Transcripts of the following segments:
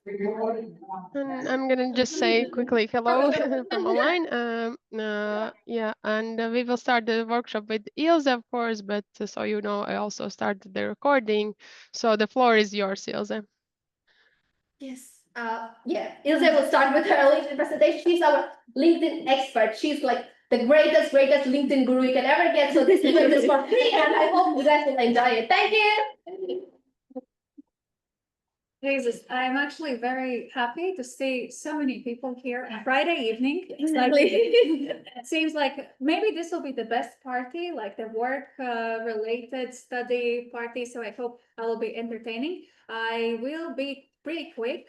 And I'm gonna just say quickly hello from online. Yeah, and we will start the workshop with Ilse, of course, but so you know, I also started the recording. So the floor is yours, Ilse. Yes. Yeah, Ilse will start with her LinkedIn presentation. She's our LinkedIn expert. She's like the greatest LinkedIn guru you can ever get. So this is for free, and I hope you guys will enjoy it. Thank you. Jesus, I'm actually very happy to see so many people here on Friday evening. Exactly. It seems like maybe this will be the best party, like the work related study party. So I hope I will be entertaining. I will be pretty quick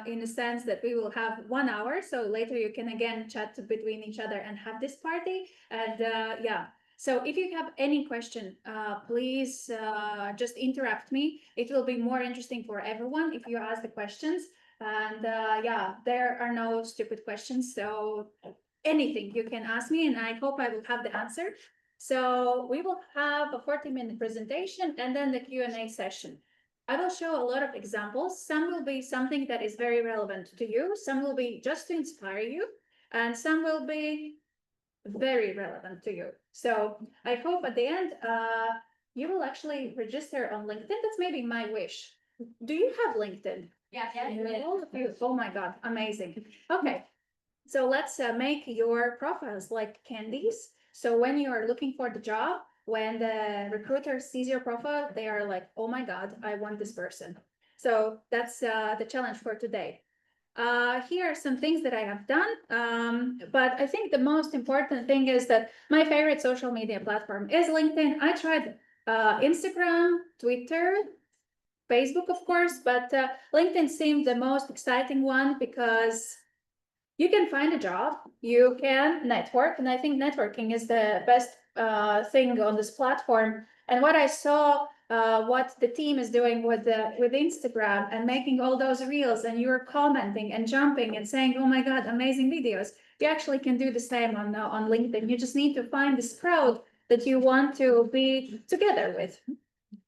in the sense that we will have 1 hour. So later you can again chat between each other and have this party. And yeah. So if you have any question, please just interrupt me. It will be more interesting for everyone if you ask the questions. And yeah, there are no stupid questions. So anything you can ask me, and I hope I will have the answer. So we will have a 40-minute presentation and then the Q&A session. I will show a lot of examples. Some will be something that is very relevant to you. Some will be just to inspire you. And some will be very relevant to you. So I hope at the end, you will actually register on LinkedIn. That's maybe my wish. Do you have LinkedIn? Yeah. All of you. Oh my God, amazing. Okay, so let's make your profiles like candies. So when you are looking for the job, when the recruiter sees your profile, they are like, oh my God, I want this person. So that's the challenge for today. Here are some things that I have done, but I think the most important thing is that my favorite social media platform is LinkedIn. I tried Instagram, Twitter, Facebook, of course, but LinkedIn seemed the most exciting one because you can find a job, you can network, and I think networking is the best thing on this platform. And what I saw, what the team is doing with Instagram and making all those reels, and you're commenting and jumping and saying, "Oh my God, amazing videos!" You actually can do the same on LinkedIn. You just need to find this crowd that you want to be together with.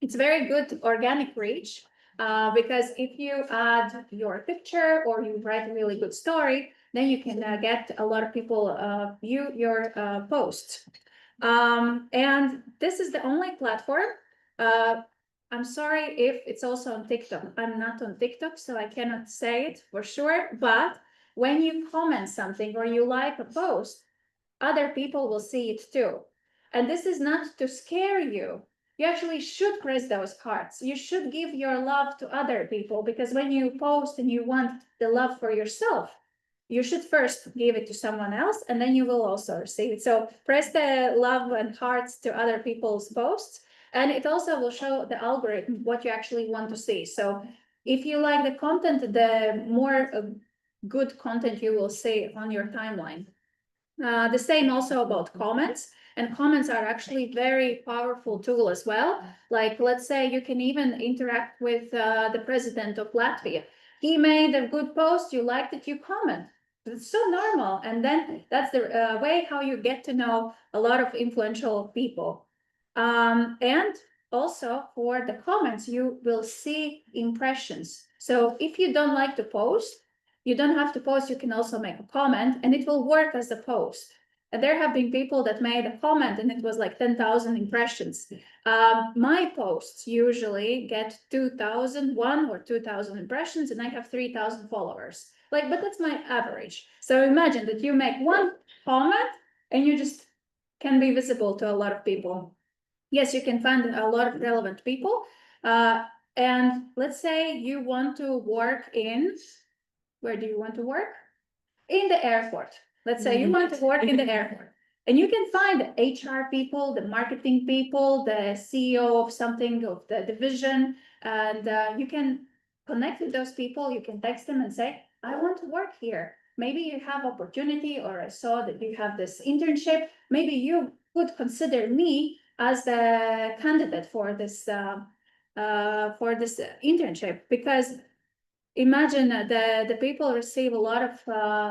It's very good organic reach because if you add your picture or you write a really good story, then you can get a lot of people view your post. And this is the only platform. I'm sorry if it's also on TikTok. I'm not on TikTok, so I cannot say it for sure. But when you comment something or you like a post, other people will see it too. And this is not to scare you. You actually should press those hearts. You should give your love to other people because when you post and you want the love for yourself, you should first give it to someone else and then you will also receive it. So press the love and hearts to other people's posts. And it also will show the algorithm what you actually want to see. So if you like the content, the more good content you will see on your timeline. The same also about comments, and comments are actually very powerful tool as well. Like, let's say you can even interact with the president of Latvia. He made a good post, you liked it, you comment. It's so normal. And then that's the way how you get to know a lot of influential people. And also for the comments, you will see impressions. So if you don't like to post, you don't have to post, you can also make a comment and it will work as a post. And there have been people that made a comment and it was like 10,000 impressions. My posts usually get 2,001 or 2,000 impressions and I have 3,000 followers. Like, but that's my average. So imagine that you make one comment and you just can be visible to a lot of people. Yes, you can find a lot of relevant people. And let's say you want to work in, where do you want to work? In the airport. Let's say you want to work in the airport. And you can find the HR people, the marketing people, the CEO of something, of the division, and you can connect with those people. You can text them and say, I want to work here. Maybe you have opportunity, or I saw that you have this internship. Maybe you would consider me as the candidate for this internship, because imagine the people receive a lot of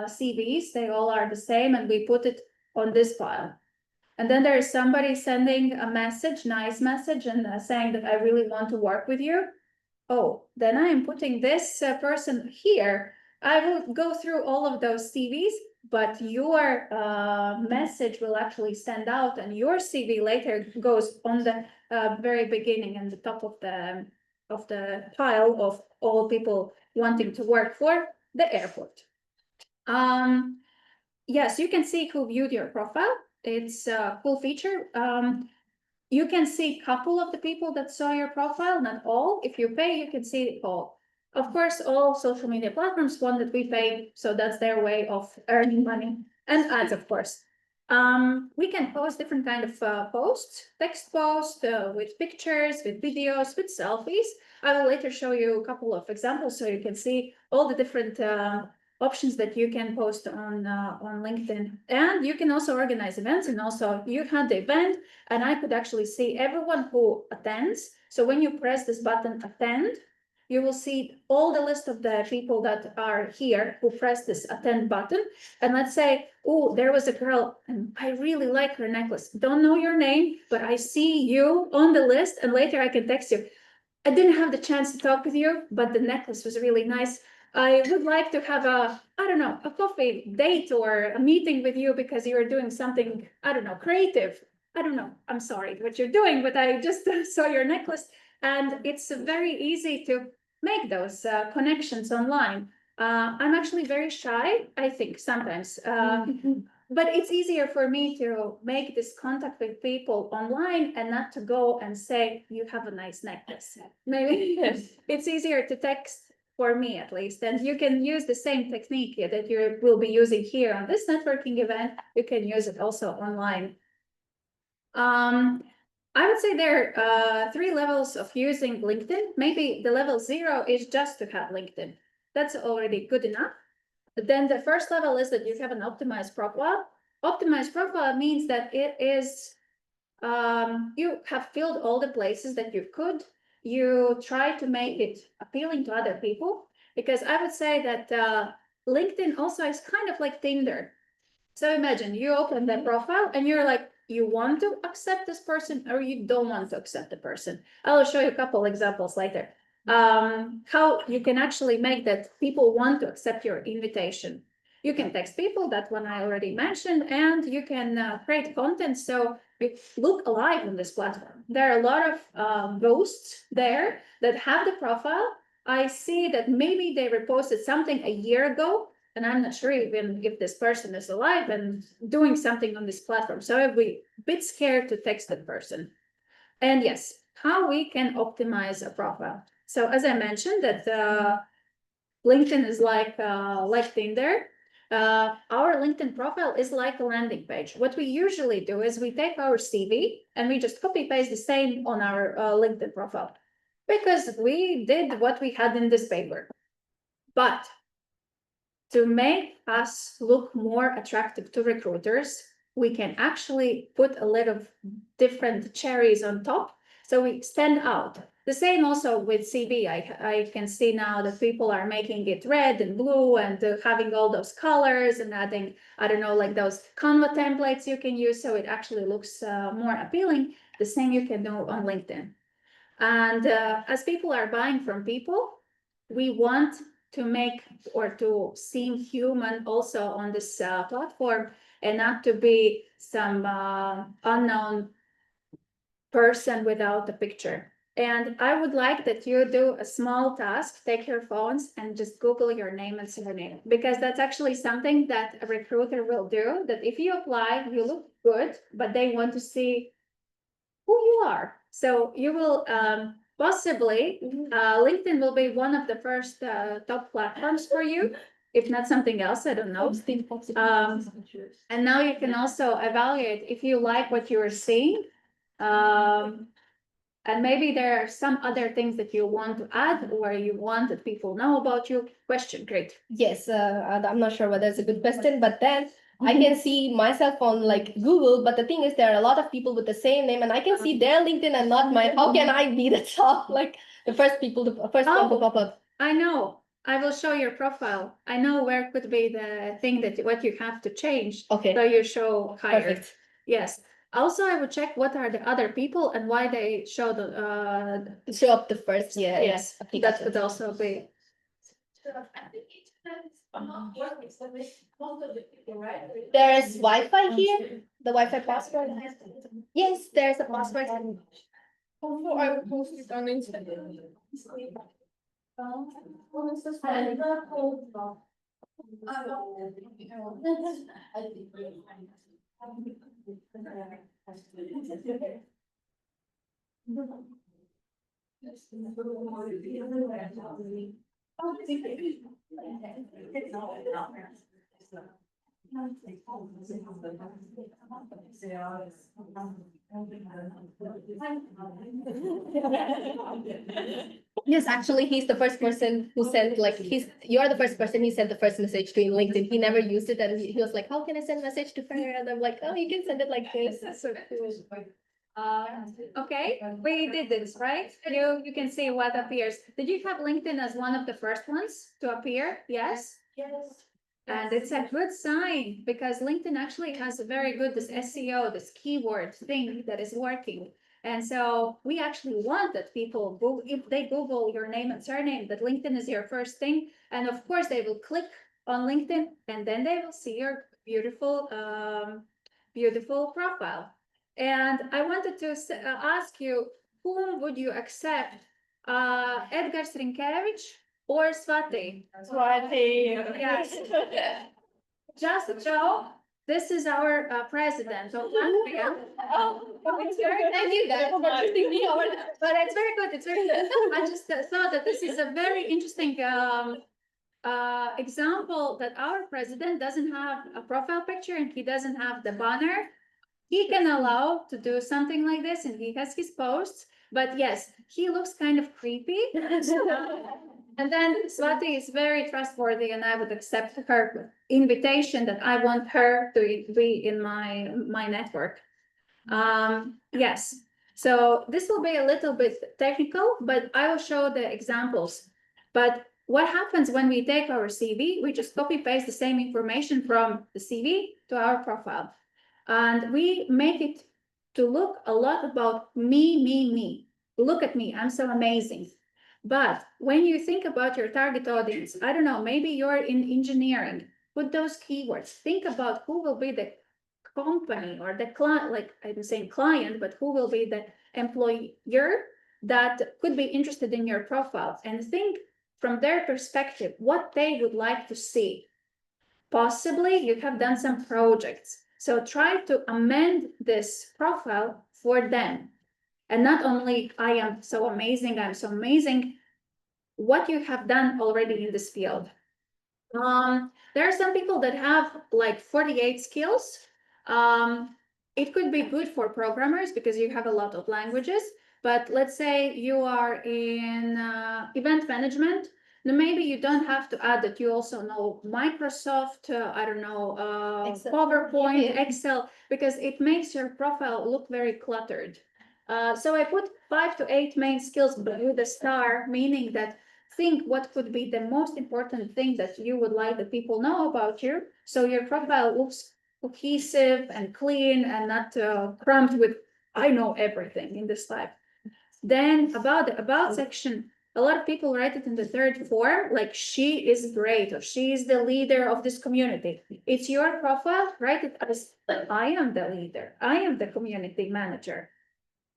CVs, they all are the same, and we put it on this file. And then there is somebody sending a message, nice message, and saying that I really want to work with you. oh, then I am putting this person here. I will go through all of those CVs, but your message will actually stand out, and your CV later goes on the very beginning and the top of the pile of all people wanting to work for the airport. Yes, you can see who viewed your profile. It's a cool feature. You can see a couple of the people that saw your profile, not all. If you pay, you can see it all. Of course, all social media platforms want that we pay, so that's their way of earning money, and ads, of course. We can post different kind of posts, text posts with pictures, with videos, with selfies. I will later show you a couple of examples so you can see all the different options that you can post on LinkedIn. And you can also organize events, and also you had the event and I could actually see everyone who attends. So when you press this button attend, you will see all the list of the people that are here who press this attend button. And let's say, oh, there was a girl and I really like her necklace. Don't know your name, but I see you on the list, and later I can text you. I didn't have the chance to talk with you, but the necklace was really nice. I would like to have a, I don't know, a coffee date or a meeting with you because you're doing something, I don't know, creative. I don't know, I'm sorry what you're doing, but I just saw your necklace, and it's very easy to make those connections online. I'm actually very shy, I think, sometimes. But it's easier for me to make this contact with people online and not to go and say, you have a nice necklace. Maybe it's easier to text, for me at least, and you can use the same technique that you will be using here on this networking event. You can use it also online. I would say there are 3 levels of using LinkedIn. Maybe the level 0 is just to have LinkedIn. That's already good enough. Then the first level is that you have an optimized profile. Optimized profile means that it is, you have filled all the places that you could. You try to make it appealing to other people, because I would say that LinkedIn also is kind of like Tinder. So imagine you open that profile and you're like, you want to accept this person or you don't want to accept the person. I'll show you a couple examples later. How you can actually make that people want to accept your invitation. You can text people, that one I already mentioned, and you can create content so it look alive on this platform. There are a lot of ghosts there that have the profile. I see that maybe they reposted something a year ago, and I'm not sure even if this person is alive and doing something on this platform. So I'd be a bit scared to text that person. And yes, how we can optimize a profile. So as I mentioned, that LinkedIn is like Tinder. Our LinkedIn profile is like a landing page. What we usually do is we take our CV and we just copy paste the same on our LinkedIn profile, because we did what we had in this paper. But to make us look more attractive to recruiters, we can actually put a little different cherries on top, so we stand out. The same also with CV. I can see now that people are making it red and blue and having all those colors and adding, I don't know, like those Canva templates you can use, so it actually looks more appealing. The same you can do on LinkedIn. And as people are buying from people, we want to make or to seem human also on this platform, and not to be some unknown person without a picture. And I would like that you do a small task, take your phones and just Google your name and surname, because that's actually something that a recruiter will do, that if you apply, you look good, but they want to see who you are. So you will possibly, LinkedIn will be one of the first top platforms for you, if not something else, I don't know. And now you can also evaluate if you like what you are seeing. And maybe there are some other things that you want to add, or you want that people know about you. Question, great. Yes, I'm not sure whether it's a good question, but then I can see myself on like Google, but the thing is there are a lot of people with the same name and I can see their LinkedIn and not mine. How can I be the top, like the first people to pop up? I know. I will show your profile. I know where could be the thing that what you have to change. Okay. So you show higher. Perfect. Yes. Also, I would check what are the other people and why they show the Show up the first, yeah. yes, that would also be. There is Wi-Fi here, the Wi-Fi password. Yes, there's a password. Also, I will post it on Instagram. Yes, actually, he's the first person who sent like you're the first person he sent the first message to in LinkedIn. He never used it, and he was like, "How can I send a message to her?" And I'm like, "Oh, you can send it like this." So cool. Okay, we did this, right? You can see what appears. Did you have LinkedIn as one of the first ones to appear? Yes? Yes. And it's a good sign because LinkedIn actually has a very good this SEO, this keyword thing that is working. And so we actually want that people go, if they Google your name and surname, that LinkedIn is your first thing. And of course they will click on LinkedIn and then they will see your beautiful, beautiful profile. And I wanted to ask you, whom would you accept? Edgar Srinkevich or Swati? Swati. Yes. Just Joe, this is our president of Latvia. It's very, Thank you guys for choosing me over there. but it's very good. It's very good. I just thought that this is a very interesting example that our president doesn't have a profile picture and he doesn't have the banner. He can allow to do something like this and he has his posts, but yes, he looks kind of creepy. And then Swati is very trustworthy and I would accept her invitation that I want her to be in my network. Yes, so this will be a little bit technical, but I will show the examples. But what happens when we take our CV, we just copy paste the same information from the CV to our profile. And we make it to look a lot about me. Look at me, I'm so amazing. But when you think about your target audience, I don't know, maybe you're in engineering, put those keywords, think about who will be the company or the client, like I'm saying client, but who will be the employer that could be interested in your profile, and think from their perspective what they would like to see. Possibly you have done some projects, so try to amend this profile for them. And not only I am so amazing, I'm so amazing, what you have done already in this field. There are some people that have like 48 skills. It could be good for programmers because you have a lot of languages, but let's say you are in event management. Now maybe you don't have to add that you also know Microsoft, I don't know, PowerPoint, Excel, because it makes your profile look very cluttered. So I put 5 to 8 main skills with a star, meaning that think what could be the most important thing that you would like the people know about you, so your profile looks cohesive and clean and not cramped with I know everything in this life. Then about the about section, a lot of people write it in the third form, like she is great or she is the leader of this community. It's your profile, write it as I am the leader, I am the community manager.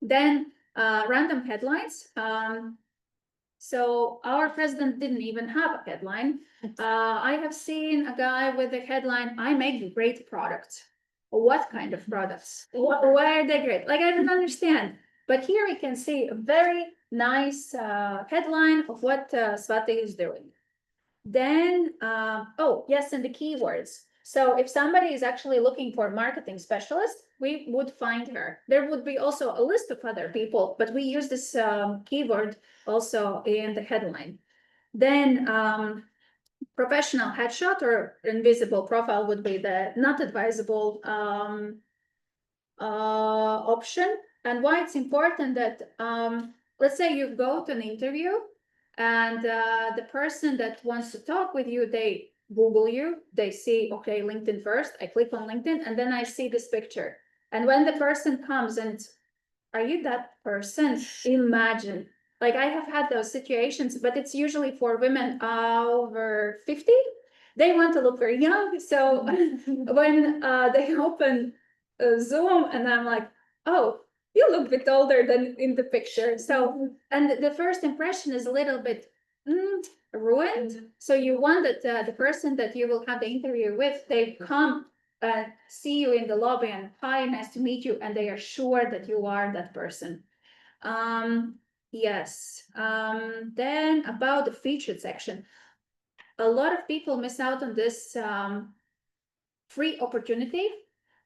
Then random headlines. So our president didn't even have a headline. I have seen a guy with a headline, I make great products. What kind of products? Why are they great? Like, I don't understand. But here we can see a very nice headline of what Swati is doing. Then, oh, yes, and the keywords. So if somebody is actually looking for marketing specialist, we would find her. There would be also a list of other people, but we use this keyword also in the headline. Then professional headshot or invisible profile would be the not advisable option. And why it's important that, let's say you go to an interview and the person that wants to talk with you, they Google you, they see, okay, LinkedIn first, I click on LinkedIn, and then I see this picture. And when the person comes and are you that person? Imagine. Like I have had those situations, but it's usually for women over 50. They want to look very young. So when they open Zoom and I'm like, oh, you look a bit older than in the picture. So, and the first impression is a little bit ruined. So you want that the person that you will have the interview with, they come see you in the lobby and hi, nice to meet you, and they are sure that you are that person. Yes. Then about the featured section, a lot of people miss out on this free opportunity.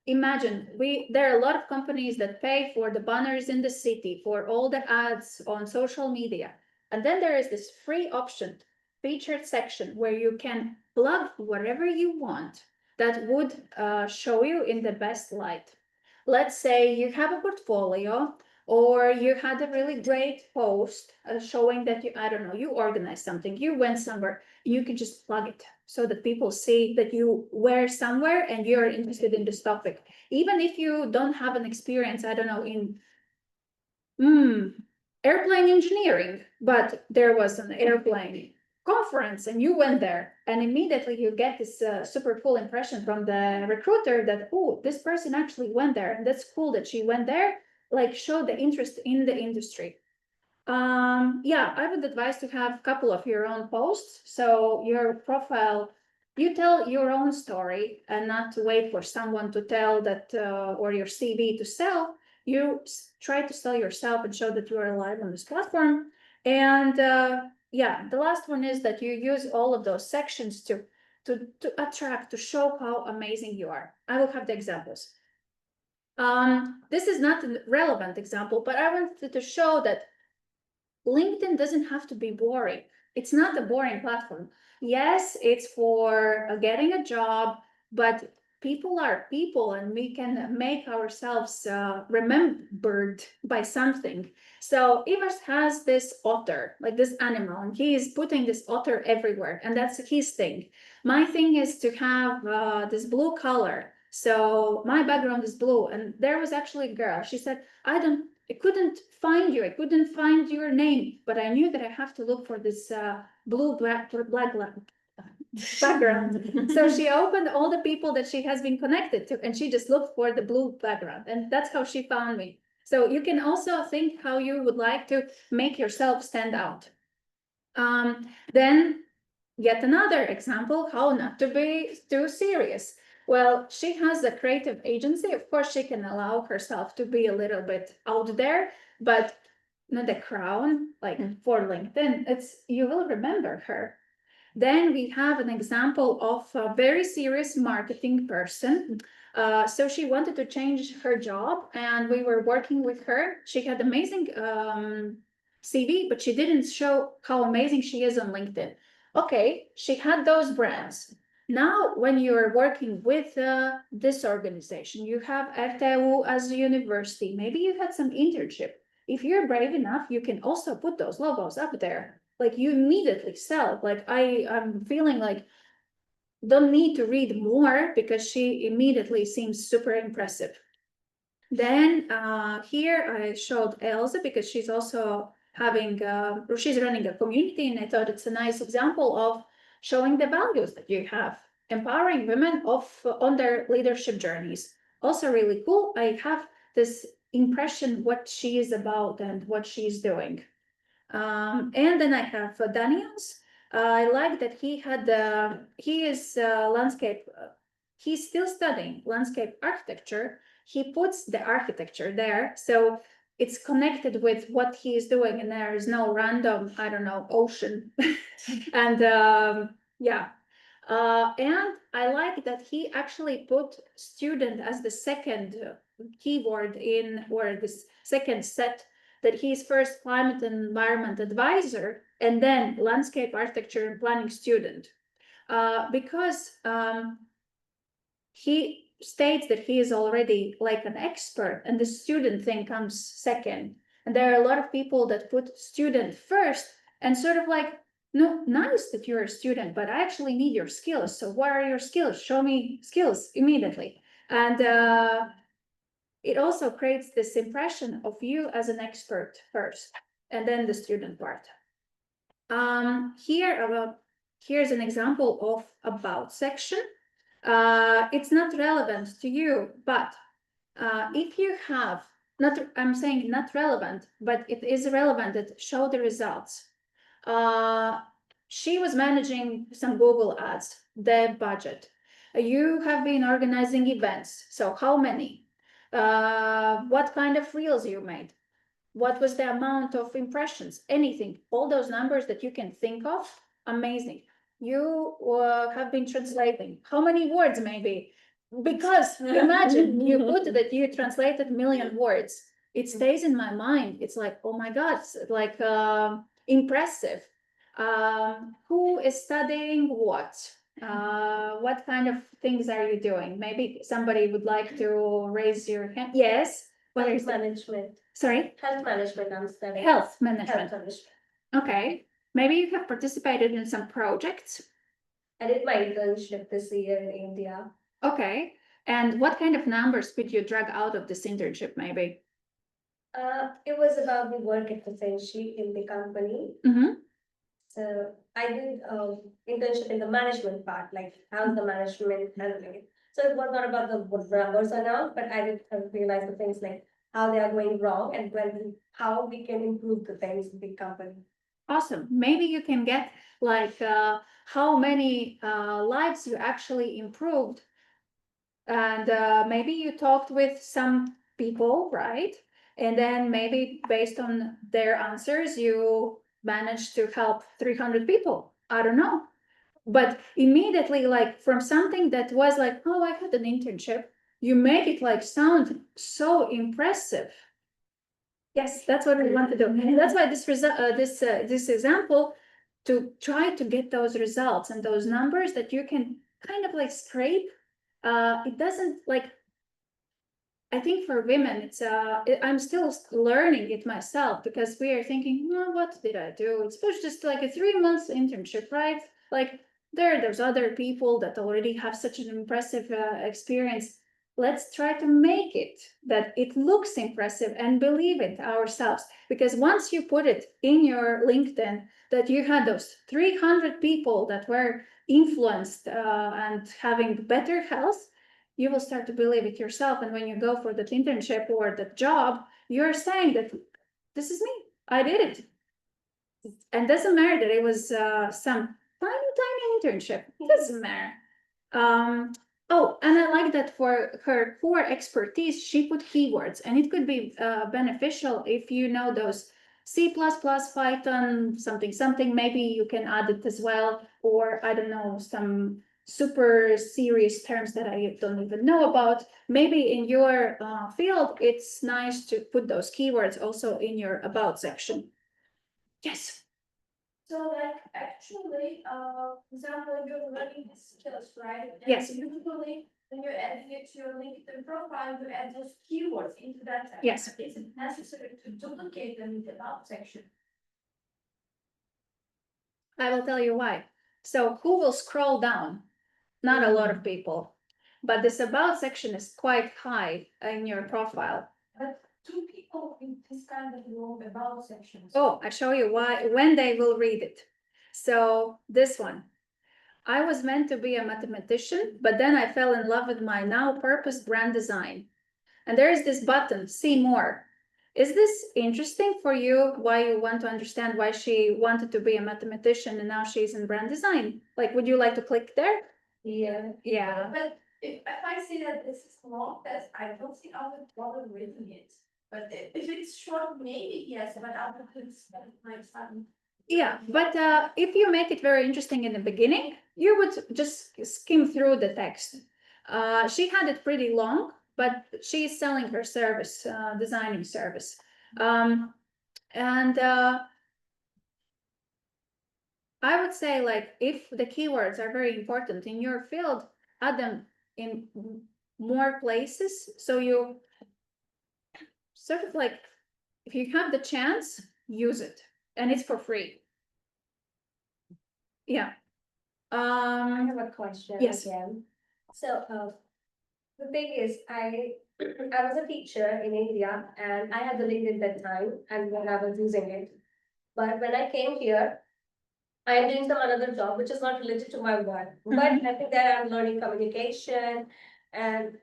Imagine there are a lot of companies that pay for the banners in the city, for all the ads on social media, and then there is this free option, featured section, where you can plug whatever you want that would show you in the best light. Let's say you have a portfolio or you had a really great post showing that you, I don't know, you organized something, you went somewhere, you can just plug it so that people see that you were somewhere and you're interested in this topic. Even if you don't have an experience, I don't know, in airplane engineering, but there was an airplane conference and you went there and immediately you get this super cool impression from the recruiter that, oh, this person actually went there and that's cool that she went there, like show the interest in the industry. Yeah, I would advise to have a couple of your own posts. So your profile, you tell your own story and not to wait for someone to tell that or your CV to sell. You try to sell yourself and show that you are alive on this platform. And yeah, the last one is that you use all of those sections to attract, to show how amazing you are. I will have the examples. This is not a relevant example, but I wanted to show that LinkedIn doesn't have to be boring. It's not a boring platform. Yes, it's for getting a job, but people are people and we can make ourselves remembered by something. So Ivars has this otter, like this animal, and he is putting this otter everywhere, and that's his thing. My thing is to have this blue color. So my background is blue, and there was actually a girl. She said, I couldn't find you. I couldn't find your name, but I knew that I have to look for this blue black background. So she opened all the people that she has been connected to, and she just looked for the blue background, and that's how she found me. So you can also think how you would like to make yourself stand out. Then yet another example, how not to be too serious. Well, she has a creative agency. Of course, she can allow herself to be a little bit out there, but not the crown, like for LinkedIn, you will remember her. Then we have an example of a very serious marketing person. So she wanted to change her job and we were working with her. She had amazing CV, but she didn't show how amazing she is on LinkedIn. Okay, she had those brands. Now, when you're working with this organization, you have RTU as a university, maybe you had some internship. If you're brave enough, you can also put those logos up there. Like you immediately sell. Like I'm feeling like don't need to read more because she immediately seems super impressive. Then here I showed Elsa because she's also having she's running a community, and I thought it's a nice example of showing the values that you have, empowering women on their leadership journeys. Also really cool. I have this impression what she is about and what she's doing. And then I have Daniel's. I like that he is landscape, he's still studying landscape architecture. He puts the architecture there. So it's connected with what he is doing and there is no random, I don't know, ocean. And yeah. And I like that he actually put student as the second keyword in, or this second set, that he's first climate and environment advisor and then landscape architecture and planning student. Because he states that he is already like an expert and the student thing comes second. And there are a lot of people that put student first and sort of like, no, nice that you're a student, but I actually need your skills. So what are your skills? Show me skills immediately. And it also creates this impression of you as an expert first, and then the student part. Here's an example of about section. It's not relevant to you, but if you have, I'm saying not relevant, but it is relevant that show the results. She was managing some Google ads, the budget. You have been organizing events. So how many? What kind of reels you made? What was the amount of impressions? Anything, all those numbers that you can think of, amazing. You have been translating. How many words maybe? Because imagine you put that you translated 1 million words. It stays in my mind. It's like, oh my God, like impressive. Who is studying what? What kind of things are you doing? Maybe somebody would like to raise your hand. Yes. What is management? Sorry? Health management, I'm studying. Health management. Health management. Okay. Maybe you have participated in some projects. I did my internship this year in India. Okay. And what kind of numbers could you drag out of this internship, maybe? It was about the work efficiency in the company. Mm-hmm. So I did internship in the management part, like how's the management handling it. So it was not about the what numbers are now, but I did realize the things like how they are going wrong and how we can improve the things in the company. Awesome. Maybe you can get like how many lives you actually improved. And maybe you talked with some people, right? And then maybe based on their answers, you managed to help 300 people. I don't know. But immediately, like from something that was like, oh, I had an internship, you make it like sound so impressive. Yes, that's what we want to do. And that's why this example, to try to get those results and those numbers that you can kind of like scrape. It doesn't like, I think for women, it's I'm still learning it myself because we are thinking, well, what did I do? It's just like a 3 months internship, right? Like there's other people that already have such an impressive experience. Let's try to make it that it looks impressive and believe it ourselves. Because once you put it in your LinkedIn that you had those 300 people that were influenced and having better health, you will start to believe it yourself. And when you go for the internship or the job, you're saying that this is me, I did it. And doesn't matter that it was some tiny internship, it doesn't matter. Oh, and I like that for her core expertise, she put keywords, and it could be beneficial if you know those C++, Python, something, maybe you can add it as well, or I don't know, some super serious terms that I don't even know about. Maybe in your field, it's nice to put those keywords also in your about section. Yes. So like actually, example, you're learning these skills, right? And Yes. usually when you're adding it to your LinkedIn profile, you add those keywords into that text. Yes. Is it necessary to duplicate them in the about section? I will tell you why. So who will scroll down? Not a lot of people, but this about section is quite high in your profile. But two people in this kind of room about sections. Oh, I show you why, when they will read it. So this one, I was meant to be a mathematician, but then I fell in love with my now purpose brand design. And there is this button, see more. Is this interesting for you? Why you want to understand why she wanted to be a mathematician and now she's in brand design? Like, would you like to click there? Yeah. Yeah. But if I see that this is long, that I don't see how would bother reading it. But if it's short, maybe yes, but I would spend my time. Yeah, but if you make it very interesting in the beginning, you would just skim through the text. She had it pretty long, but she's selling her service, designing service. And I would say, like, if the keywords are very important in your field, add them in more places. So you sort of like, if you have the chance, use it, and it's for free. Yeah. I have a question Yes. again. So the thing is, I I was a teacher in India and I had the link at that time and when I was using it. But when I came here, I am doing some another job which is not related to my work. But I think that I'm learning communication and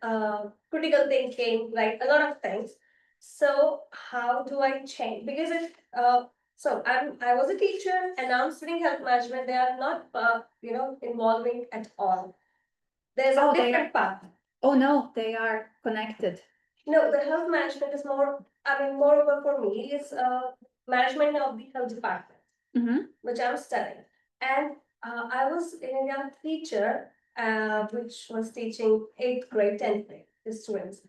critical thinking, like a lot of things. So how do I change? Because I was a teacher and now I'm studying health management. They are not involving at all. There's a Oh, they different path. Oh, no, they are connected. No, the health management is more. I mean, moreover for me is management of the health department, which I'm studying. And I was in a young teacher, which was teaching 8th grade, 10th grade students.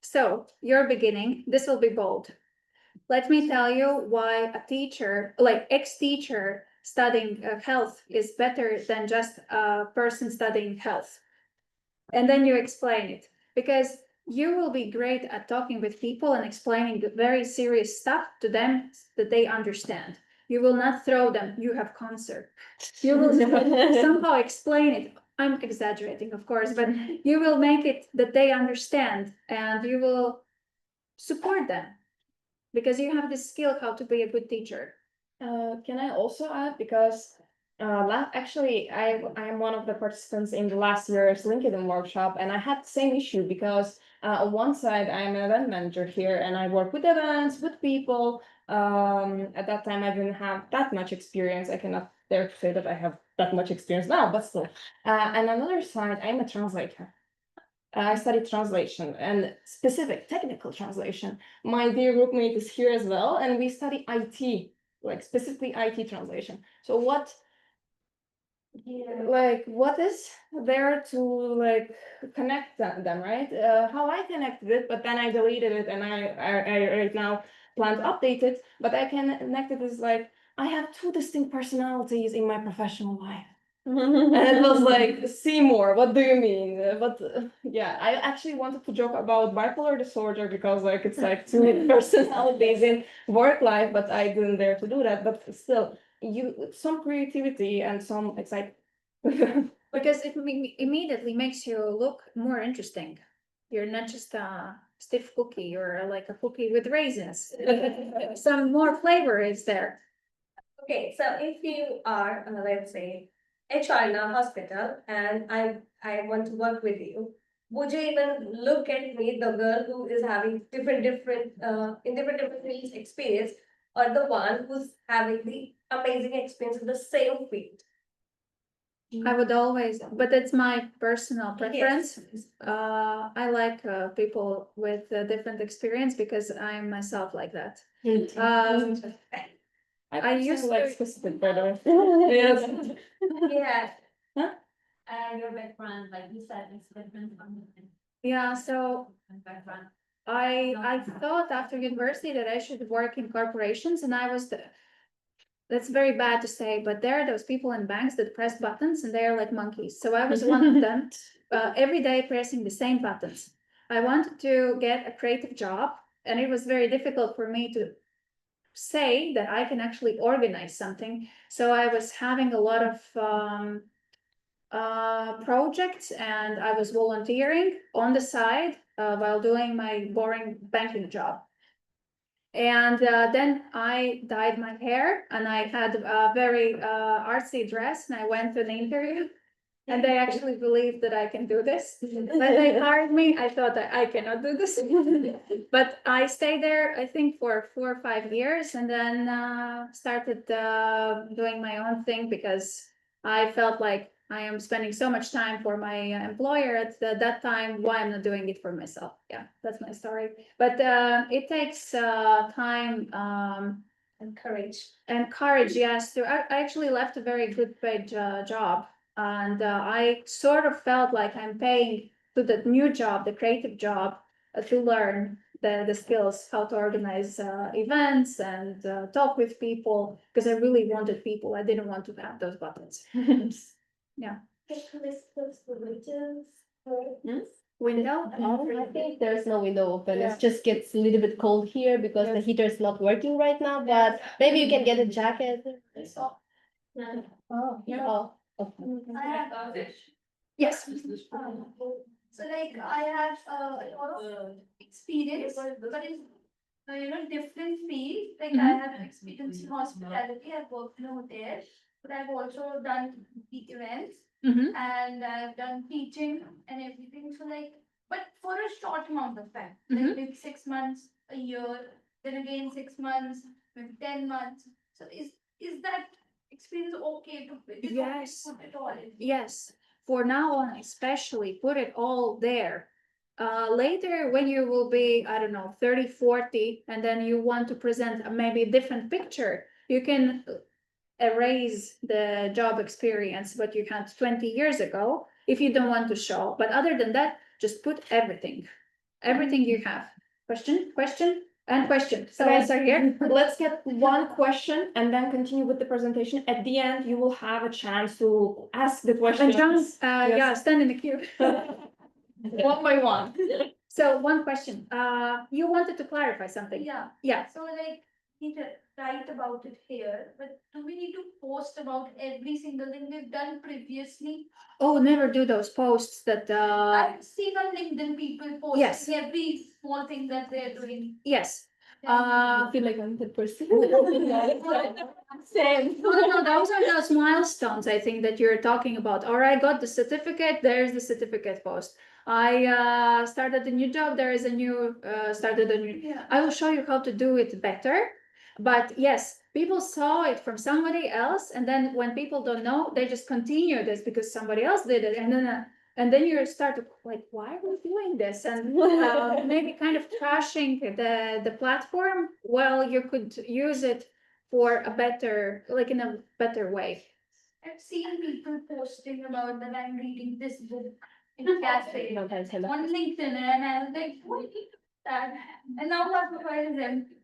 So your beginning, this will be bold. Let me tell you why a teacher, like ex-teacher studying health is better than just a person studying health. And then you explain it, because you will be great at talking with people and explaining the very serious stuff to them that they understand. You will not throw them, you have cancer. You will somehow explain it. I'm exaggerating, of course, but you will make it that they understand and you will support them because you have the skill how to be a good teacher. Can I also add, because actually I am one of the participants in the last year's LinkedIn workshop, and I had the same issue because on one side I'm an event manager here and I work with events, with people. At that time I didn't have that much experience. I cannot dare to say that I have that much experience now, but still. And on another side, I'm a translator. I studied translation and specific technical translation. My dear groupmate is here as well, and we study IT, like specifically IT translation. So what is there to like connect them, right? How I connected it, but then I deleted it, and I right now plan to update it. But I connect it as like I have two distinct personalities in my professional life. And it was like, Seymour, what do you mean? Yeah, I actually wanted to joke about bipolar disorder because like it's like two personalities in work life, but I didn't dare to do that. But still, some creativity and some excitement. Because it immediately makes you look more interesting. You're not just a stiff cookie, you're like a cookie with raisins. Some more flavor is there. Okay, so if you are, let's say, HR in a hospital and I want to work with you, would you even look at me, the girl who is having different in different fields experience, or the one who's having the amazing experience in the same field? I would always, but it's my personal preference. I like people with different experience because I'm myself like that. I used to like specific, by the way. Yes. Yeah. Huh? Your background, like you said, is different from Yeah, so background. I thought after university that I should work in corporations, and I was that's very bad to say, but there are those people in banks that press buttons and they are like monkeys. So I was one of them, every day pressing the same buttons. I wanted to get a creative job, and it was very difficult for me to say that I can actually organize something. So I was having a lot of projects, and I was volunteering on the side while doing my boring banking job. And then I dyed my hair, and I had a very artsy dress, and I went to an interview. And they actually believed that I can do this. When they hired me, I thought that I cannot do this. But I stayed there, I think, for 4 or 5 years, and then started doing my own thing because I felt like I am spending so much time for my employer at that time. Why I'm not doing it for myself? Yeah, that's my story. But it takes time And courage. and courage. Yes, so I actually left a very good paid job, and I sort of felt like I'm paying to the new job, the creative job, to learn the skills, how to organize events and talk with people, because I really wanted people. I didn't want to have those buttons. Yeah. Window? I think there's no window open. Yeah. It just gets a little bit cold here because the heater is not working right now, but maybe you can get a jacket. Oh, yeah. Oh, okay. Yes. So like I have a lot of experience, but in different fields. Like I have experience in hospitality. I've worked in a hotel, but I've also done the events and I've done teaching and everything. So like, but for a short amount of time, like maybe 6 months, a year, then again 6 months, maybe 10 months. So is that experience okay to Yes. put it all in? Yes, for now on, especially put it all there. Later, when you will be, I don't know, 30, 40, and then you want to present maybe a different picture, you can erase the job experience what you had 20 years ago if you don't want to show. But other than that, just put everything you have. Question, and question. So Okay. answer here. Let's get one question and then continue with the presentation. At the end, you will have a chance to ask the And questions. John, Yes. yeah, stand in the queue. One by one. So one question, you wanted to clarify something. Yeah. Yeah. So like, need to write about it here, but do we need to post about every single thing we've done previously? Oh, never do those posts that, I've seen on LinkedIn people posting Yes. every small thing that they're doing. yes. I feel like I'm the person. Same. No, those are those milestones, I think, that you're talking about. Or I got the certificate, there's the certificate post. I started a new job, there is a new, started a new. Yeah. I will show you how to do it better. But yes, people saw it from somebody else, and then when people don't know, they just continue this because somebody else did it, and then you start to like, why are we doing this? And maybe kind of trashing the platform. Well, you could use it for a better, like in a better way. I've seen people posting about that I'm reading this book in a cafe on LinkedIn, and I was like, what is that? And now my profile is empty.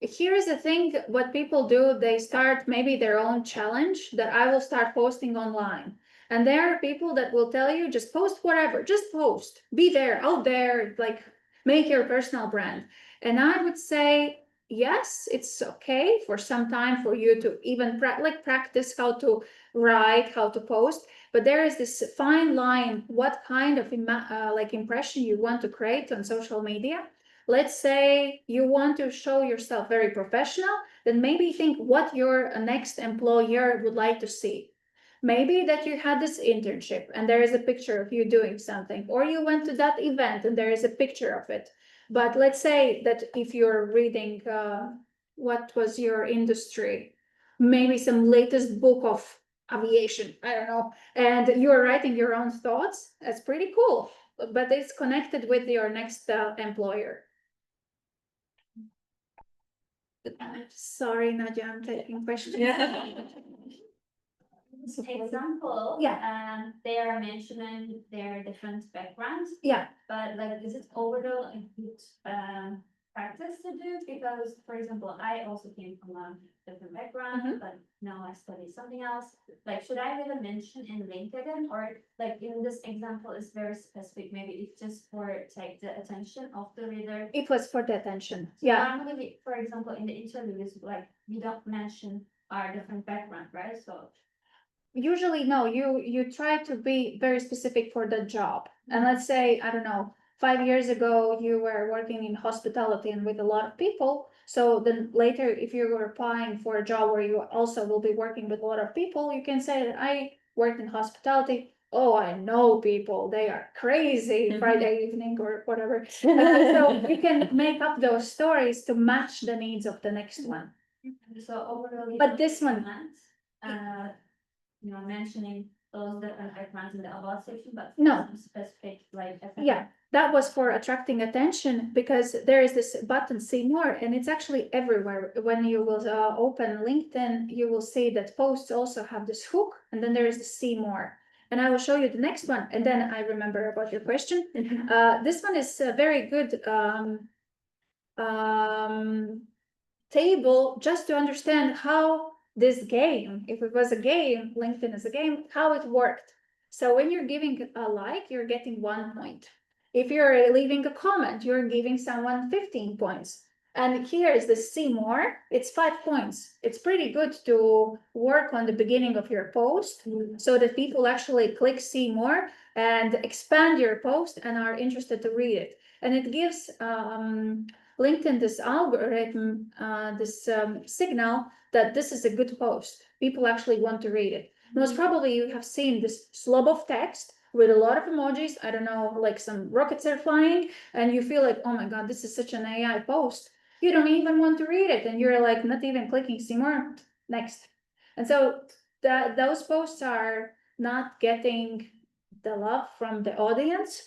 Here is the thing, what people do, they start maybe their own challenge that I will start posting online. And there are people that will tell you, just post whatever, just post, be there, out there, like make your personal brand. And I would say, yes, it's okay for some time for you to even practice how to write, how to post. But there is this fine line, what kind of impression you want to create on social media. Let's say you want to show yourself very professional, then maybe think what your next employer would like to see. Maybe that you had this internship and there is a picture of you doing something, or you went to that event and there is a picture of it. But let's say that if you're reading, what was your industry, maybe some latest book of aviation, I don't know, and you're writing your own thoughts, that's pretty cool, but it's connected with your next employer. Sorry, Nadia, I'm taking questions. Example, Yeah. they are mentioning their different backgrounds, Yeah, but like, is it overall a good practice to do? Because, for example, I also came from a different background, but now I study something else. Like, should I really mention in LinkedIn, or like in this example is very specific? Maybe it's just for take the attention of the reader. it was for the attention. Yeah, Normally, for example, in the interviews, like we don't mention our different background, right? So usually no, you try to be very specific for the job. And let's say, I don't know, 5 years ago you were working in hospitality and with a lot of people. So then later, if you were applying for a job where you also will be working with a lot of people, you can say that I worked in hospitality. Oh, I know people, they are crazy Friday evening or whatever. So you can make up those stories to match the needs of the next one. so overall, But this one, mentioning those different backgrounds in the about section, but No. some specific like. Yeah, that was for attracting attention, because there is this button, see more, and it's actually everywhere. When you will open LinkedIn, you will see that posts also have this hook, and then there is the see more. And I will show you the next one, and then I remember about your question. This one is a very good table just to understand how this game, if it was a game, LinkedIn is a game, how it worked. So when you're giving a like, you're getting 1 point. If you're leaving a comment, you're giving someone 15 points. And here is the see more. It's 5 points. It's pretty good to work on the beginning of your post so that people actually click see more and expand your post and are interested to read it. And it gives LinkedIn this algorithm, this signal that this is a good post. People actually want to read it. Most probably you have seen this slob of text with a lot of emojis. I don't know, like some rockets are flying, and you feel like, oh my God, this is such an AI post. You don't even want to read it, and you're like not even clicking see more, next. And so those posts are not getting the love from the audience.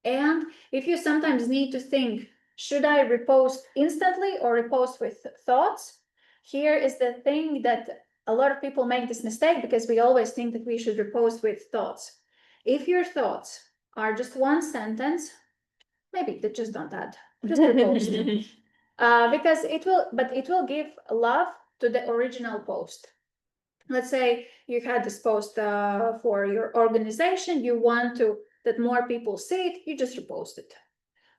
And if you sometimes need to think, should I repost instantly or repost with thoughts? Here is the thing that a lot of people make this mistake because we always think that we should repost with thoughts. If your thoughts are just one sentence, maybe just don't add, just repost. Because it will give love to the original post. Let's say you had this post for your organization, you want that more people see it, you just repost it.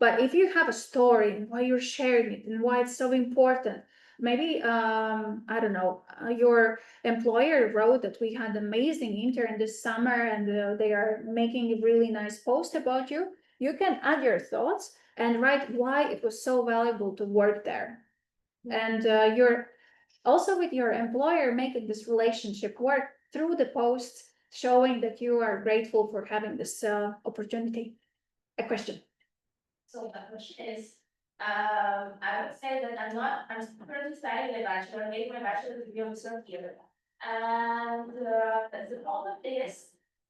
But if you have a story and why you're sharing it and why it's so important, maybe I don't know, your employer wrote that we had amazing intern this summer and they are making a really nice post about you. You can add your thoughts and write why it was so valuable to work there. And you're also with your employer making this relationship work through the posts, showing that you are grateful for having this opportunity. A question. So my question is, I would say that I'm currently studying a bachelor, making my bachelor's degree on third year. And the problem is,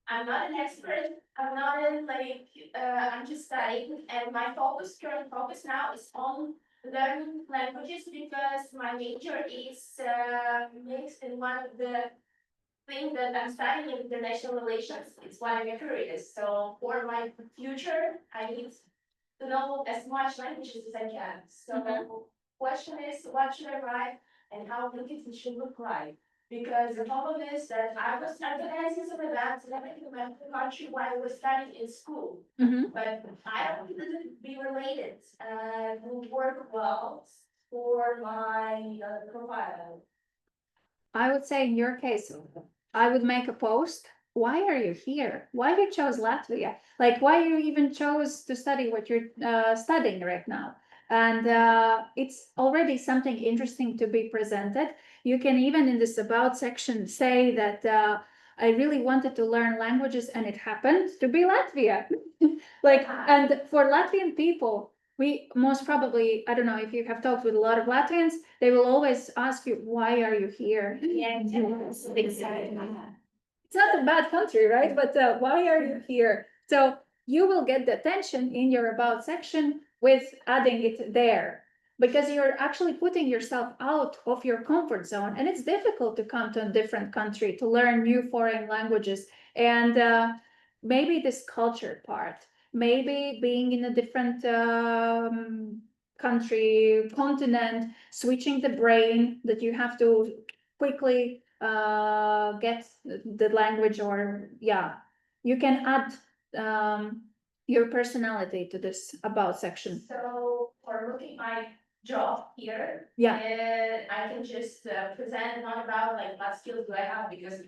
I'm not an expert, I'm not in like, I'm just studying, and my current focus now is on learning languages because my major is mixed in one of the thing that I'm studying in international relations. It's what my career is. So for my future, I need to know as much languages as I can. So question is, what should I write and how LinkedIn should look like? Because the problem is that I was organizing some events and everything about the country while I was studying in school. But I don't think that it would be related and would work well for my profile. I would say in your case, I would make a post. Why are you here? Why you chose Latvia? Like why you even chose to study what you're studying right now? And it's already something interesting to be presented. You can even in this about section say that I really wanted to learn languages and it happened to be Latvia. Like, and for Latvian people, we most probably, I don't know if you have talked with a lot of Latvians, they will always ask you, why are you here? Yeah, exactly. It's not a bad country, right? But why are you here? So you will get the attention in your about section with adding it there because you're actually putting yourself out of your comfort zone. And it's difficult to come to a different country to learn new foreign languages. And maybe this culture part, maybe being in a different country, continent, switching the brain that you have to quickly get the language, or you can add your personality to this about section. So for looking my job here, I can just present not about like what skills do I have, because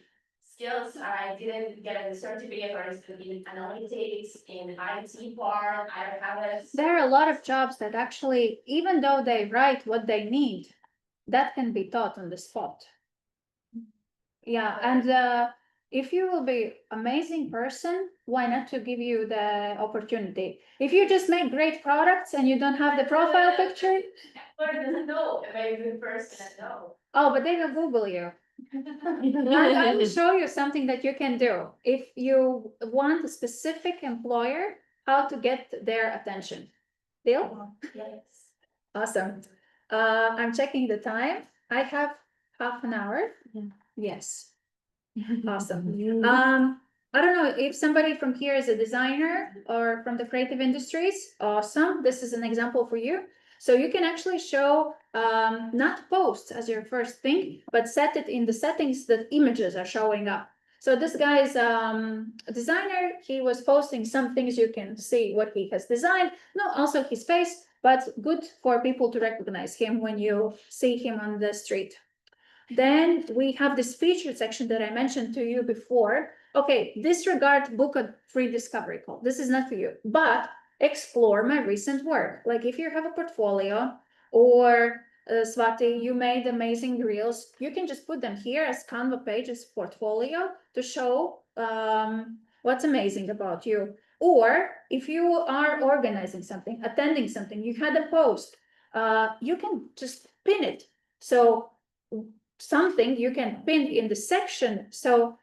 skills I didn't get a certificate or in analytics, in IT part, I don't have a. There are a lot of jobs that actually, even though they write what they need, that can be taught on the spot. Yeah, and if you will be amazing person, why not to give you the opportunity? If you just make great products and you don't have the profile picture, Everyone doesn't know if I'm a good person and know. oh, but they will Google you. I will show you something that you can do if you want a specific employer, how to get their attention. Deal? Yes. Awesome. I'm checking the time. I have half an hour. Yes. Awesome. I don't know if somebody from here is a designer or from the creative industries. Awesome. This is an example for you. So you can actually show not posts as your first thing, but set it in the settings that images are showing up. So this guy is a designer. He was posting some things. You can see what he has designed. No, also his face, but good for people to recognize him when you see him on the street. Then we have this featured section that I mentioned to you before. Okay, disregard book a free discovery call. This is not for you, but explore my recent work. Like if you have a portfolio or Swati, you made amazing reels, you can just put them here as Canva pages portfolio to show what's amazing about you. Or if you are organizing something, attending something, you had a post, you can just pin it. So something you can pin in the section. So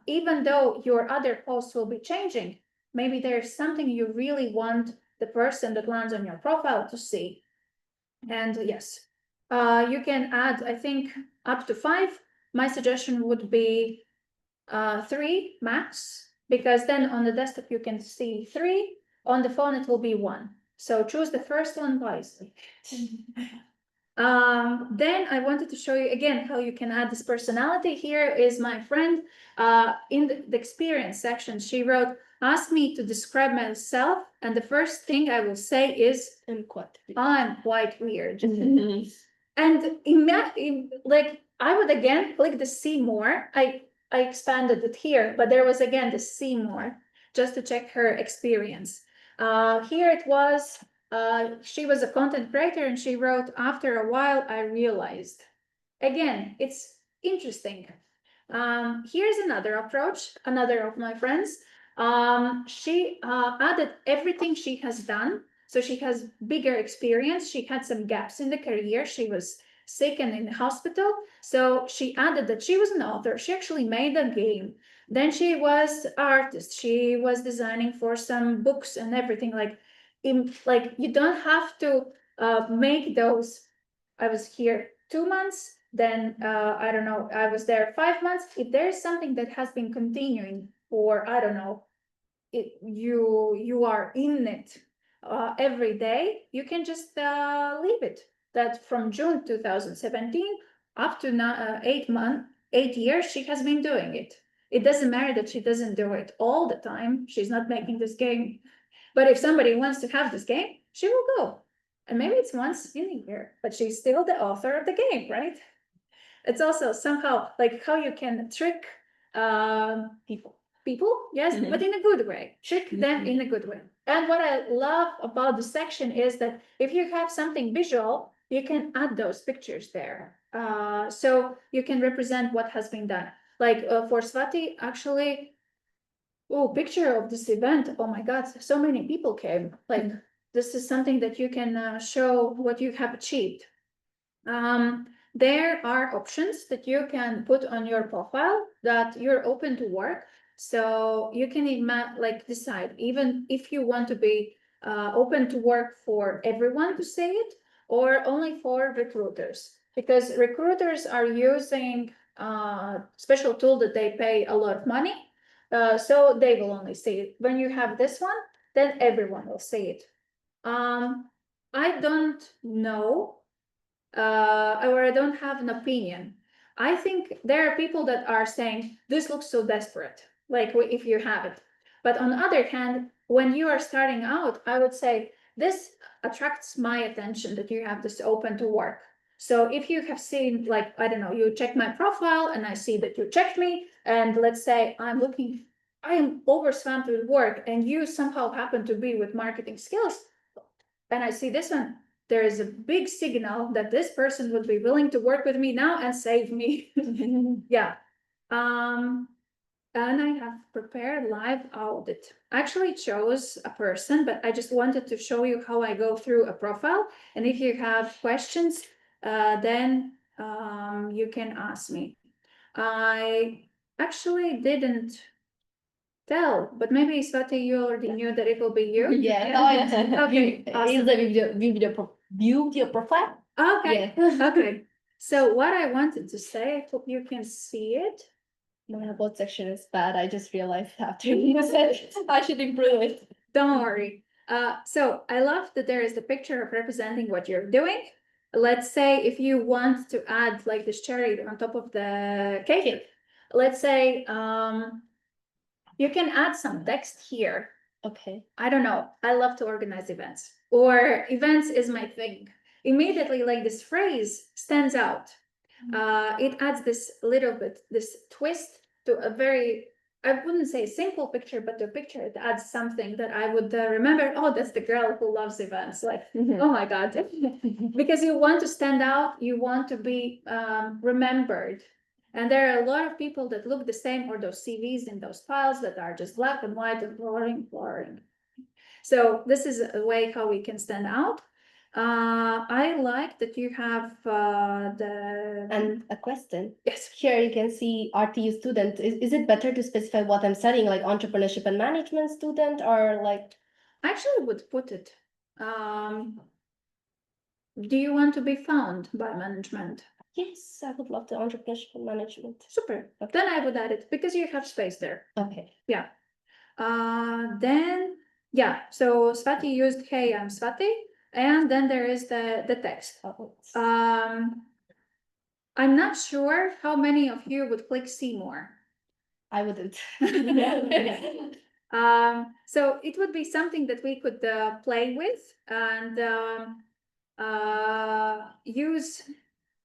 even though your other posts will be changing, maybe there's something you really want the person that lands on your profile to see. And yes, you can add, I think, up to 5. My suggestion would be 3 max, because then on the desktop you can see 3, on the phone it will be 1. So choose the first one wisely. Then I wanted to show you again how you can add this personality. Here is my friend in the experience section. She wrote, ask me to describe myself. And the first thing I will say is, I'm quite weird. And like, I would again click the see more. I expanded it here, but there was again the see more just to check her experience. Here it was, she was a content creator and she wrote, after a while, I realized. Again, it's interesting. Here's another approach, another of my friends. She added everything she has done. So she has bigger experience. She had some gaps in the career. She was sick and in the hospital. So she added that she was an author. She actually made a game. Then she was an artist. She was designing for some books and everything. Like you don't have to make those. I was here 2 months. Then I don't know, I was there 5 months. If there's something that has been continuing for, I don't know, you are in it every day, you can just leave it. That from June 2017 up to now 8 years, she has been doing it. It doesn't matter that she doesn't do it all the time. She's not making this game. But if somebody wants to have this game, she will go. And maybe it's once in a year, but she's still the author of the game, right? It's also somehow like how you can trick people, yes, but in a good way, trick them in a good way. And what I love about the section is that if you have something visual, you can add those pictures there. So you can represent what has been done. Like for Swati, actually, oh, picture of this event. Oh my God, so many people came. Like this is something that you can show what you have achieved. There are options that you can put on your profile that you're open to work. So you can like decide, even if you want to be open to work for everyone to say it, or only for recruiters, because recruiters are using a special tool that they pay a lot of money. So they will only see it. When you have this one, then everyone will see it. I don't know or I don't have an opinion. I think there are people that are saying this looks so desperate, like if you have it. But on the other hand, when you are starting out, I would say this attracts my attention that you have this open to work. So if you have seen, like, I don't know, you check my profile and I see that you checked me, and let's say I am overswamped with work, and you somehow happen to be with marketing skills, and I see this one, there is a big signal that this person would be willing to work with me now and save me. Yeah. And I have prepared live audit. I actually chose a person, but I just wanted to show you how I go through a profile. And if you have questions, then you can ask me. I actually didn't tell, but maybe Swati, you already knew that it will be you. Yeah. Okay. Awesome. Is view your profile? Okay. Okay. So what I wanted to say, I hope you can see it. My about section is bad. I just realized after you said I should improve it. Don't worry. So I love that there is the picture of representing what you're doing. Let's say if you want to add like this cherry on top of the cake, let's say you can add some text here. Okay. I don't know. I love to organize events. or events is my thing. Immediately, like this phrase stands out. It adds this little bit, this twist to a very, I wouldn't say simple picture, but the picture, it adds something that I would remember. Oh, that's the girl who loves events. Like, oh my God. Because you want to stand out, you want to be remembered. And there are a lot of people that look the same, or those CVs in those files that are just black and white and boring. So this is a way how we can stand out. I like that you have the. And a question. Yes. Here you can see RTU student. Is it better to specify what I'm studying, like entrepreneurship and management student, or like? I actually would put it. Do you want to be found by management? Yes, I would love the entrepreneurship and management. Super. Then I would add it because you have space there. Okay. Yeah. Then, yeah, so Swati used, hey, I'm Swati. And then there is the text. I'm not sure how many of you would click see more. I wouldn't. So it would be something that we could play with and use.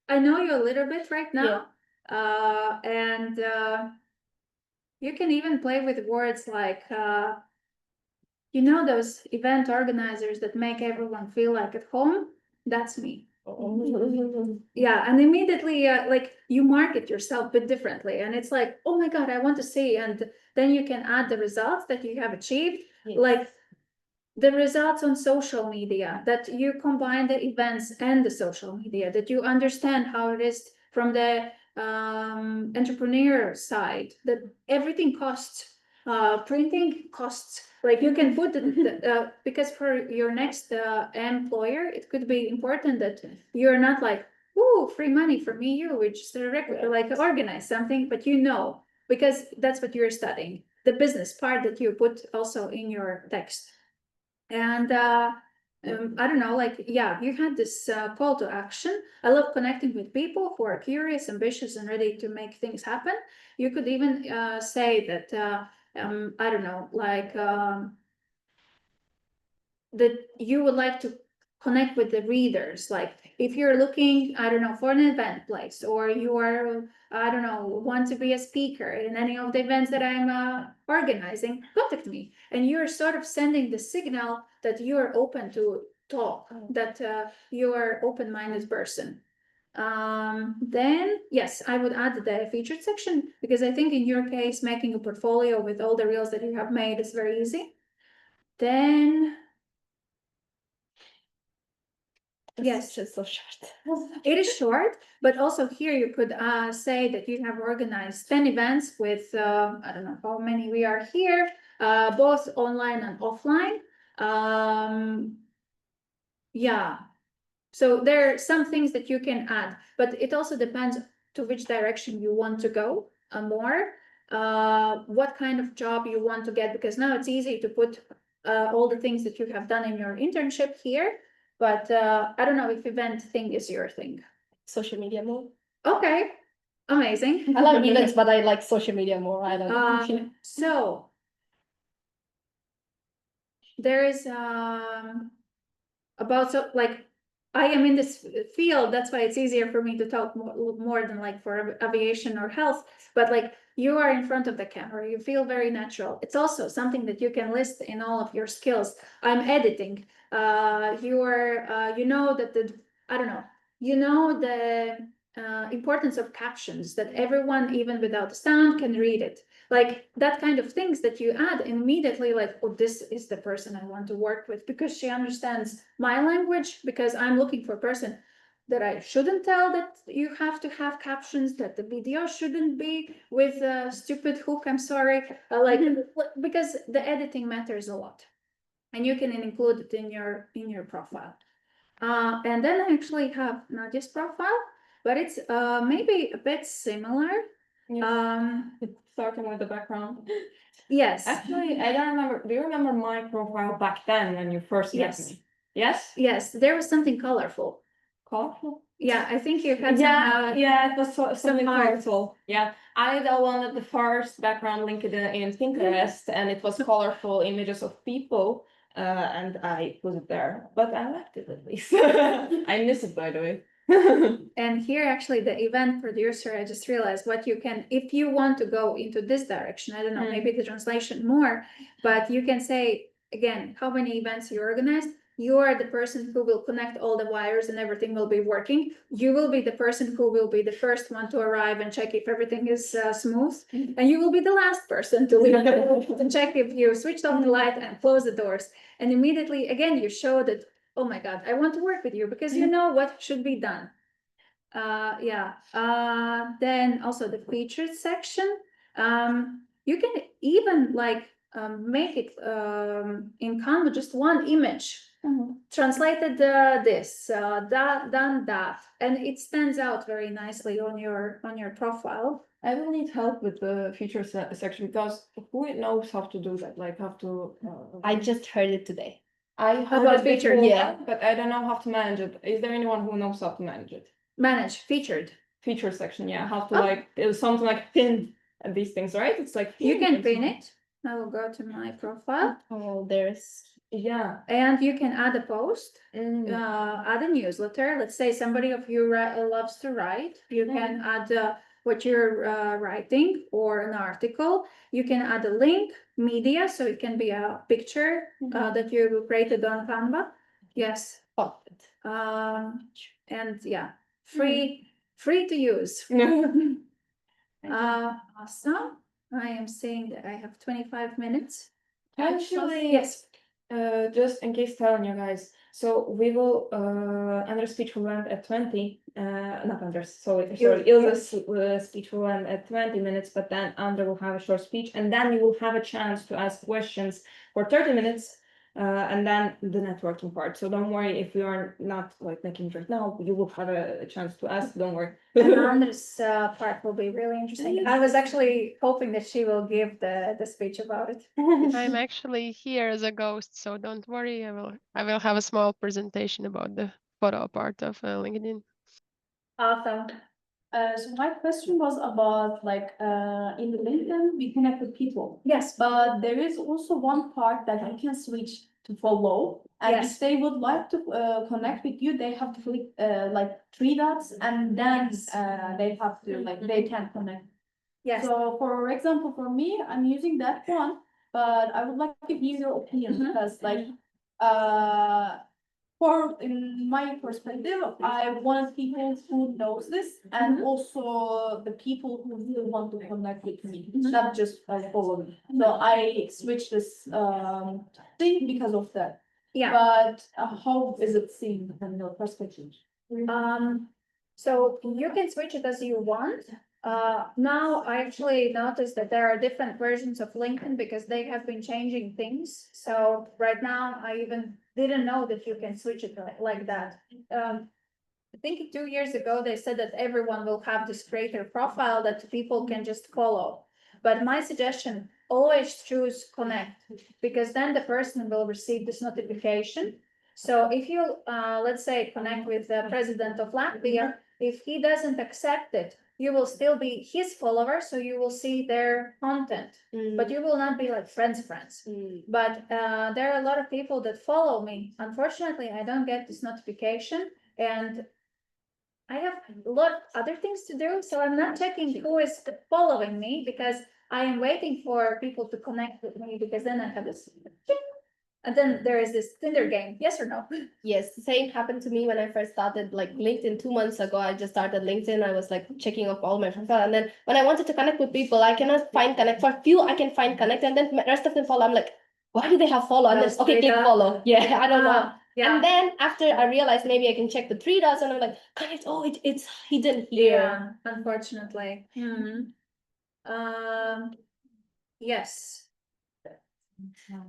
I know you a little bit right now, and you can even play with words like, you know, those event organizers that make everyone feel like at home. That's me. Yeah, and immediately like you market yourself a bit differently, and it's like, oh my God, I want to see, and then you can add the results that you have achieved, like the results on social media, that you combine the events and the social media, that you understand how it is from the entrepreneur side, that everything costs, printing costs. Like you can put because for your next employer, it could be important that you're not like, ooh, free money for me, you, which is like organize something, but you know, because that's what you're studying, the business part that you put also in your text. And I don't know, like, yeah, you had this call to action. I love connecting with people who are curious, ambitious, and ready to make things happen. You could even say that, I don't know, like that you would like to connect with the readers. Like if you're looking, I don't know, for an event place, or you are, I don't know, want to be a speaker in any of the events that I'm organizing, contact me. And you're sort of sending the signal that you're open to talk, that you are open-minded person. Then yes, I would add the featured section, because I think in your case, making a portfolio with all the reels that you have made is very easy. Then yes, it's so short. it is short, but also here you could say that you have organized 10 events with, I don't know how many we are here, both online and offline. Yeah, so there are some things that you can add, but it also depends to which direction you want to go more, what kind of job you want to get, because now it's easy to put all the things that you have done in your internship here. But I don't know if event thing is your thing. Social media more. Okay, amazing. I love events, but I like social media more. I don't know. So there is about, so like I am in this field, that's why it's easier for me to talk more than like for aviation or health. But like you are in front of the camera, you feel very natural. It's also something that you can list in all of your skills. I'm editing. You know that I don't know. You know the importance of captions, that everyone, even without sound, can read it. Like that kind of things that you add immediately, like, oh, this is the person I want to work with, because she understands my language, because I'm looking for a person that I shouldn't tell that you have to have captions, that the video shouldn't be with a stupid hook, I'm sorry, because the editing matters a lot, and you can include it in your profile. And then I actually have Nadia's profile, but it's maybe a bit similar. Starting with the background. Yes. Actually, I don't remember. Do you remember my profile back then when you first met Yes. me? Yes? Yes, there was something colorful. Colorful? Yeah, I think you had Yeah, it was something art. colorful. Yeah, I wanted the first background linked in Pinterest, and it was colorful images of people. and I put it there, but I liked it at least. I miss it, by the way. And here, actually, the event producer, I just realized what you can, if you want to go into this direction, I don't know, maybe the translation more, but you can say, again, how many events you organized. You are the person who will connect all the wires and everything will be working. You will be the person who will be the first one to arrive and check if everything is smooth. And you will be the last person to leave to check if you switched off the light and close the doors. And immediately, again, you show that, oh my God, I want to work with you because you know what should be done. Then also the featured section. You can even like make it in Canva just one image. Translated this, done that, and it stands out very nicely on your profile. I will need help with the feature section because who knows how to do that? Like how to. I just heard it today. I heard about it feature, before, yeah. but I don't know how to manage it. Is there anyone who knows how to manage it? Manage featured. Feature section, yeah. How to Oh. like it's something like pin these things, right? It's like You can and pin so- it. I will go to my profile, Oh, there's. Yeah. and you can add a post. Mm. Add a newsletter. Let's say somebody of you loves to write. You can add what you're writing or an article. You can add a link, media, so it can be a picture that you created on Canva. Yes. And yeah, free to use. Awesome. I am seeing that I have 25 minutes. Actually, Yes. just in case telling you guys, so we will Andrew's speech will end at 20, not Andrew's, sorry, Ilza's speech will end at 20 minutes, but then Andrew will have a short speech, and then you will have a chance to ask questions for 30 minutes, and then the networking part. So don't worry if we are not like making it right now, you will have a chance to ask, don't worry. And Andres' part will be really interesting. I was actually hoping that she will give the speech about it. I'm actually here as a ghost, so don't worry. I will have a small presentation about the photo part of LinkedIn. Awesome. So my question was about like in the LinkedIn we connect with people. Yes. But there is also one part that you can switch to follow. And Yes. if they would like to connect with you, they have to click like 3 dots and then they have to like they can connect. Yes. So for example, for me, I'm using that one, but I would like to hear your opinion because like for in my perspective, I want people who knows this and also the people who really want to connect with me, not just follow me. So I switched this thing because of that. Yeah. But how is it seen from your perspective? So you can switch it as you want. Now I actually noticed that there are different versions of LinkedIn because they have been changing things. So right now I even didn't know that you can switch it like that. I think 2 years ago they said that everyone will have this creator profile that people can just follow. But my suggestion, always choose connect because then the person will receive this notification. So if you, let's say, connect with the president of Latvia, if he doesn't accept it, you will still be his follower, so you will see their content, but you will not be like friends. But there are a lot of people that follow me. Unfortunately, I don't get this notification, and I have a lot of other things to do, so I'm not checking who is following me because I am waiting for people to connect with me because then I have this. And then there is this Tinder game, yes or no? Yes, the same happened to me when I first started like LinkedIn 2 months ago. I just started LinkedIn. I was like checking off all my profile. And then when I wanted to connect with people, I cannot find connect. For few, I can find connect. And then the rest of them follow. I'm like, why do they have follow? And then, Those okay, three click dots? follow. Yeah, I don't know. Yeah. And then after I realized maybe I can check the 3 dots and I'm like, connect. Oh, it's hidden here. Yeah, unfortunately. Yes.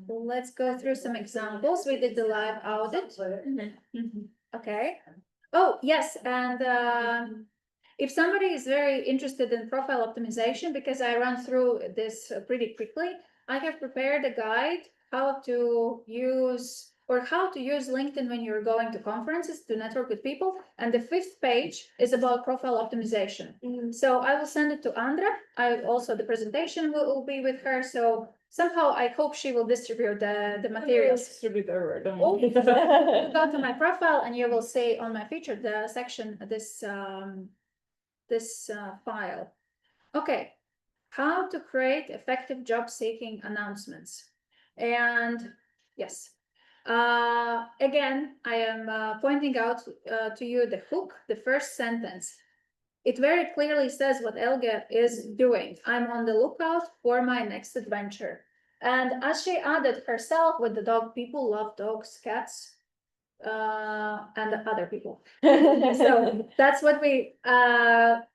Let's go through some examples. We did the live audit. Okay. Oh, yes, and if somebody is very interested in profile optimization, because I run through this pretty quickly, I have prepared a guide how to use or how to use LinkedIn when you're going to conferences to network with people. And the 5th page is about profile optimization. So I will send it to Andra. The presentation will be with her. So somehow I hope she will distribute the materials. Distribute over, don't Oh, worry. Go to my profile and you will see on my featured section this file. Okay, how to create effective job seeking announcements. And yes, again, I am pointing out to you the hook, the first sentence. It very clearly says what Elga is doing. I'm on the lookout for my next adventure. And as she added herself with the dog, people love dogs, cats, and other people. So that's what we,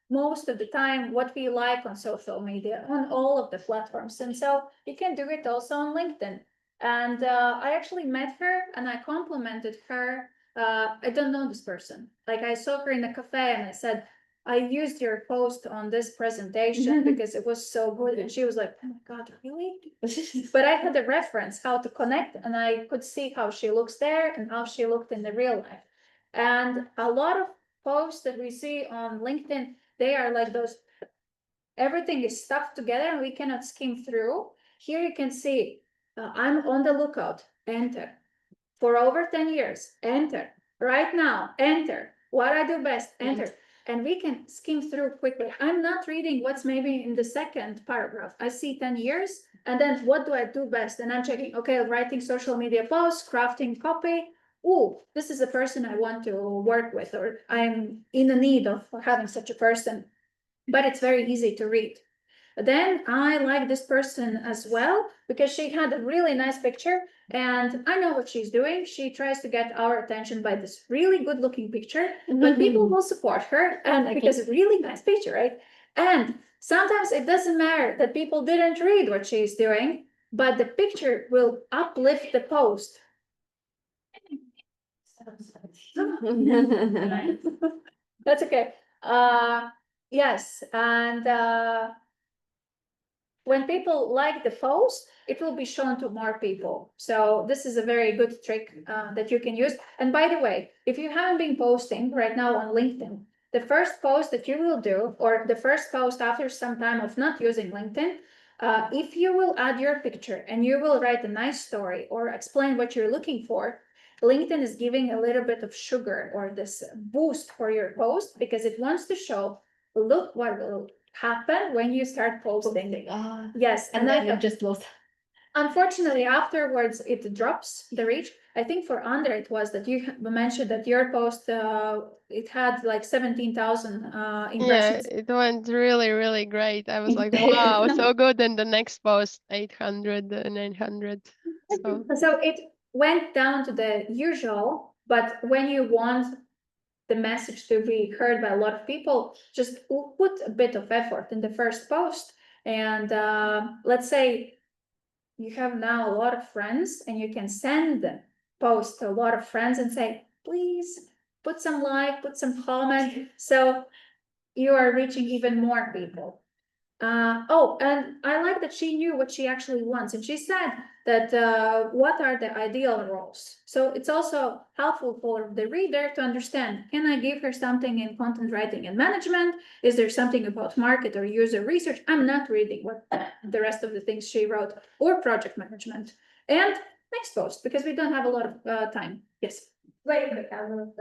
most of the time, what we like on social media, on all of the platforms. And so you can do it also on LinkedIn. And I actually met her and I complimented her. I don't know this person. Like I saw her in a cafe and I said, I used your post on this presentation because it was so good. And she was like, oh my God, really? But I had a reference how to connect and I could see how she looks there and how she looked in the real life. And a lot of posts that we see on LinkedIn, they are like those, everything is stuffed together and we cannot skim through. Here you can see, I'm on the lookout, enter. For over 10 years, enter. Right now, enter. What I do best, enter. And we can skim through quickly. I'm not reading what's maybe in the second paragraph. I see 10 years, and then what do I do best? And I'm checking, okay, writing social media posts, crafting copy. Oh, this is a person I want to work with, or I'm in the need of having such a person. But it's very easy to read. Then I like this person as well because she had a really nice picture and I know what she's doing. She tries to get our attention by this really good looking picture, but people will support her and because it's a really nice picture, right? And sometimes it doesn't matter that people didn't read what she's doing, but the picture will uplift the post. That's okay. Yes, and when people like the post, it will be shown to more people. So this is a very good trick that you can use. And by the way, if you haven't been posting right now on LinkedIn, the first post that you will do, or the first post after some time of not using LinkedIn, if you will add your picture and you will write a nice story or explain what you're looking for, LinkedIn is giving a little bit of sugar or this boost for your post because it wants to show, look what will happen when you start posting. Yes, And then you just lost. Unfortunately, afterwards it drops the reach. I think for Andre it was that you mentioned that your post it had like 17,000 Yeah, impressions. it went really, really great. I was like, wow, so good. And the next post, 800, 900. So it went down to the usual, but when you want the message to be heard by a lot of people, just put a bit of effort in the first post. And let's say you have now a lot of friends and you can send them post to a lot of friends and say, please put some like, put some comment. So you are reaching even more people. Oh, and I like that she knew what she actually wants. And she said that what are the ideal roles? So it's also helpful for the reader to understand, can I give her something in content writing and management? Is there something about market or user research? I'm not reading what the rest of the things she wrote, or project management. And next post, because we don't have a lot of time. Yes. Very quick, I will.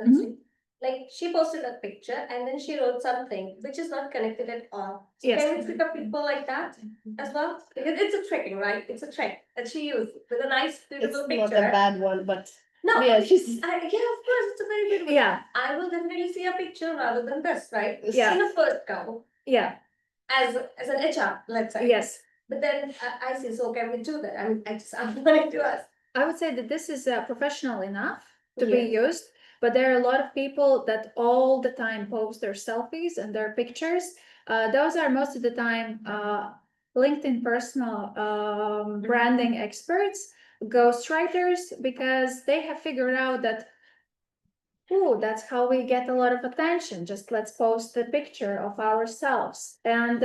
Like she posted a picture and then she wrote something which is not connected at all. So Yes. can we pick up people like that as well? Because it's a tricking, right? It's a trick that she used with a nice, beautiful It's picture. not a bad one, but No, yeah, yeah, of course, it's a very good one. Yeah. I will definitely see a picture rather than this, right? Yeah. In a first go, Yeah. as an HR, let's say. Yes. But then I say, so can we do that? I mean, I'm wanting to ask. I would say that this is professional enough to be used, but there are a lot of people that all the time post their selfies and their pictures. Those are most of the time LinkedIn personal branding experts, ghostwriters, because they have figured out that, oh, that's how we get a lot of attention. Just let's post a picture of ourselves. And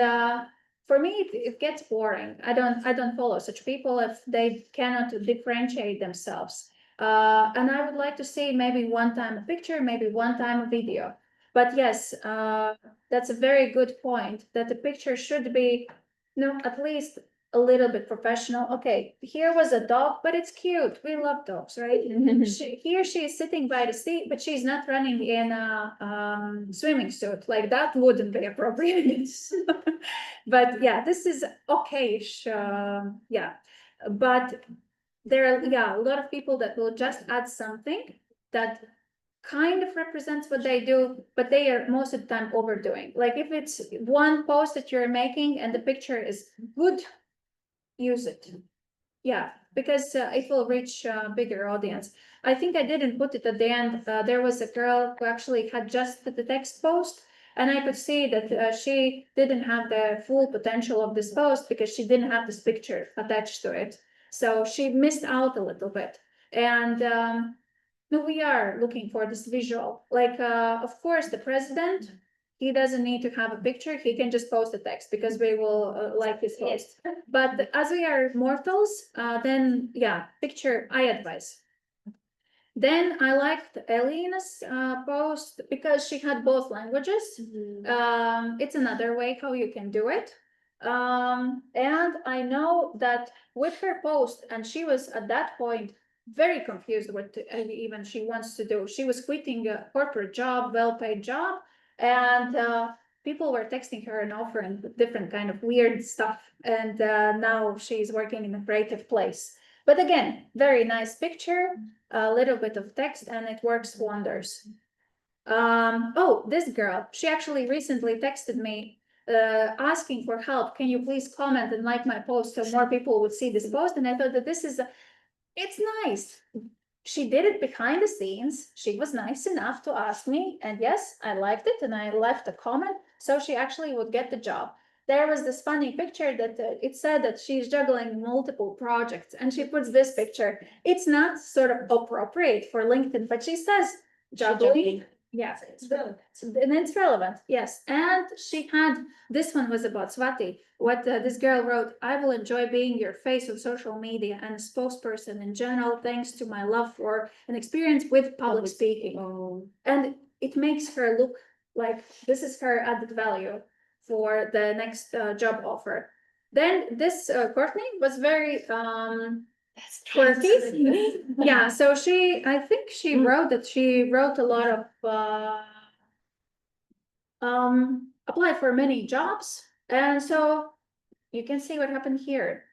for me, it gets boring. I don't follow such people if they cannot differentiate themselves. And I would like to see maybe one time a picture, maybe one time a video. But yes, that's a very good point, that the picture should be, at least a little bit professional. Okay, here was a dog, but it's cute. We love dogs, right? Here she is sitting by the sea, but she's not running in a swimming suit. Like that wouldn't be appropriate. But yeah, this is okay-ish. Yeah, but there are a lot of people that will just add something that kind of represents what they do, but they are most of the time overdoing. Like if it's one post that you're making and the picture is good, use it. Yeah, because it will reach a bigger audience. I think I didn't put it at the end. There was a girl who actually had just the text post, and I could see that she didn't have the full potential of this post because she didn't have this picture attached to it. So she missed out a little bit. And no, we are looking for this visual. Like, of course, the president, he doesn't need to have a picture. He can just post a text because we will like his post. But as we are mortals, then yeah, picture, I advise. Then I liked Elena's post because she had both languages. It's another way how you can do it. And I know that with her post, and she was at that point very confused what even she wants to do. She was quitting a corporate job, well-paid job, and people were texting her and offering different kind of weird stuff. And now she's working in a creative place. But again, very nice picture, a little bit of text, and it works wonders. Oh, this girl, she actually recently texted me asking for help. Can you please comment and like my post so more people would see this post? And I thought that it's nice. She did it behind the scenes. She was nice enough to ask me, and yes, I liked it, and I left a comment, so she actually would get the job. There was this funny picture that it said that she's juggling multiple projects, and she puts this picture. It's not sort of appropriate for LinkedIn, but she says juggling. Yeah, and it's relevant, yes. And she had, this one was about Swati. What this girl wrote: I will enjoy being your face of social media and a spokesperson in general, thanks to my love for an experience with public speaking. And it makes her look like this is her added value for the next job offer. Then this Courtney was very quirky. Yeah, so I think she wrote that she wrote a lot of apply for many jobs, and so you can see what happened here.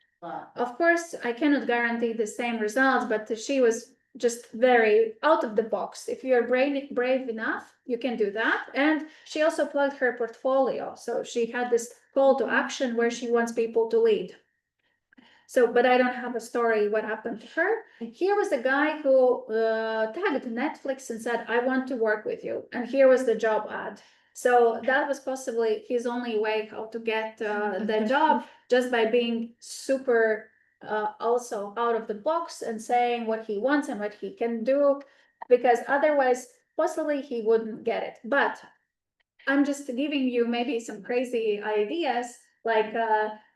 Of course, I cannot guarantee the same results, but she was just very out of the box. If you're brave enough, you can do that. And she also plugged her portfolio. So she had this call to action where she wants people to lead. So, but I don't have a story what happened to her. Here was a guy who tagged Netflix and said, I want to work with you. And here was the job ad. So that was possibly his only way how to get the job, just by being super also out of the box and saying what he wants and what he can do, because otherwise possibly he wouldn't get it. But I'm just giving you maybe some crazy ideas, like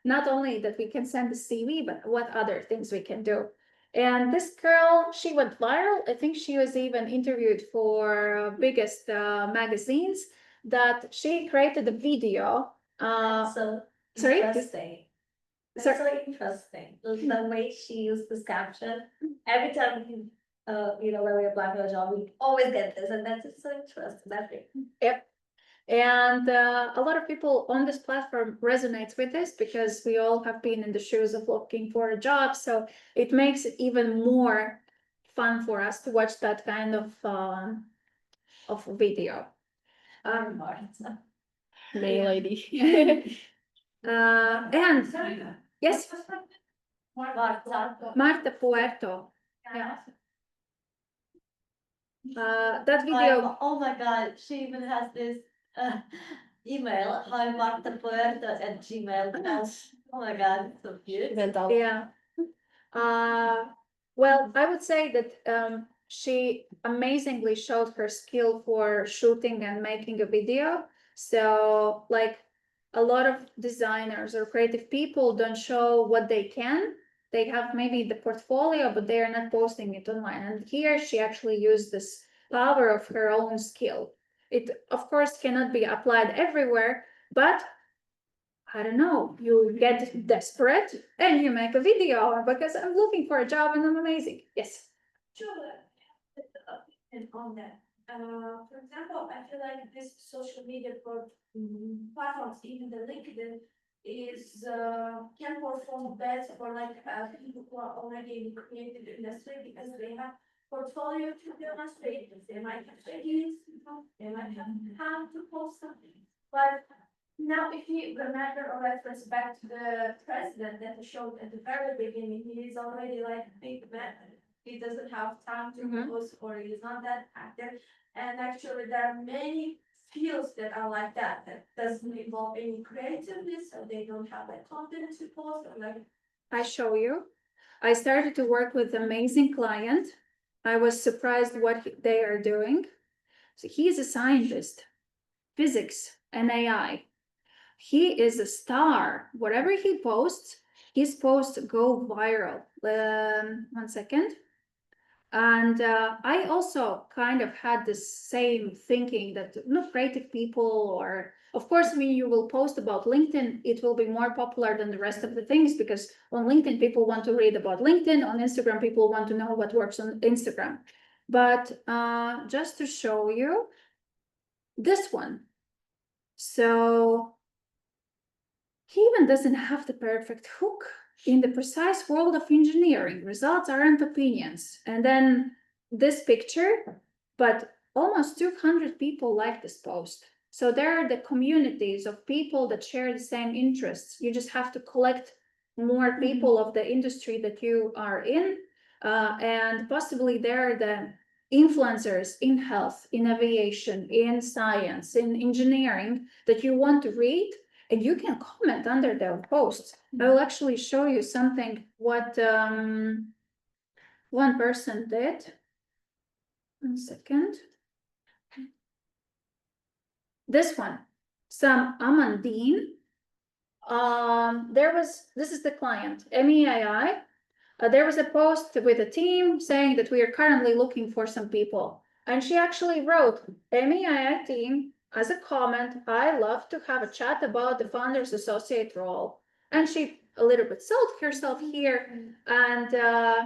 not only that we can send the CV, but what other things we can do. And this girl, she went viral. I think she was even interviewed for biggest magazines, that she created a video. So Sorry? interesting. That's so interesting. The way she used this caption. Every time when we apply for a job, we always get this, and that's just so interesting. That's it. Yep. And a lot of people on this platform resonates with this because we all have been in the shoes of looking for a job. So it makes it even more fun for us to watch that kind of video. lady. And yes, Marta Puerto. Yeah. That video. Oh my God, she even has this email, hi Marta Puerta at Gmail. Oh my God, it's so cute. Yeah. Well, I would say that she amazingly showed her skill for shooting and making a video. So like a lot of designers or creative people don't show what they can. they have maybe the portfolio, but they are not posting it online. And here she actually used this power of her own skill. It, of course, cannot be applied everywhere, but I don't know, you get desperate and you make a video because I'm looking for a job and I'm amazing. Yes. Sure. And on that, for example, I feel like this social media platforms, even the LinkedIn, is can perform best for like people who are already in the creative industry because they have portfolio to demonstrate. They might have ideas, they might have how to post something. But now, if you remember or reference back to the president that he showed at the very beginning, he is already like big man. He doesn't have time to post or he's not that active. And actually, there are many fields that are like that, that doesn't involve any creativity, so they don't have like content to post or like. I show you. I started to work with an amazing client. I was surprised what they are doing. So he's a scientist, physics and AI. He is a star. Whatever he posts, his posts go viral. 1 second. And I also kind of had the same thinking that creative people, or of course, when you will post about LinkedIn, it will be more popular than the rest of the things, because on LinkedIn, people want to read about LinkedIn. On Instagram, people want to know what works on Instagram. But just to show you this one. So he even doesn't have the perfect hook. In the precise world of engineering, results aren't opinions. And then this picture, but almost 200 people like this post. So there are the communities of people that share the same interests. You just have to collect more people of the industry that you are in. And possibly there are the influencers in health, in aviation, in science, in engineering that you want to read. And you can comment under their posts. I will actually show you something what one person did. 1 second. This one, some Amandine. This is the client, MEAI. There was a post with a team saying that we are currently looking for some people. And she actually wrote, MEAI team, as a comment, I love to have a chat about the founder's associate role. And she a little bit sold herself here. And I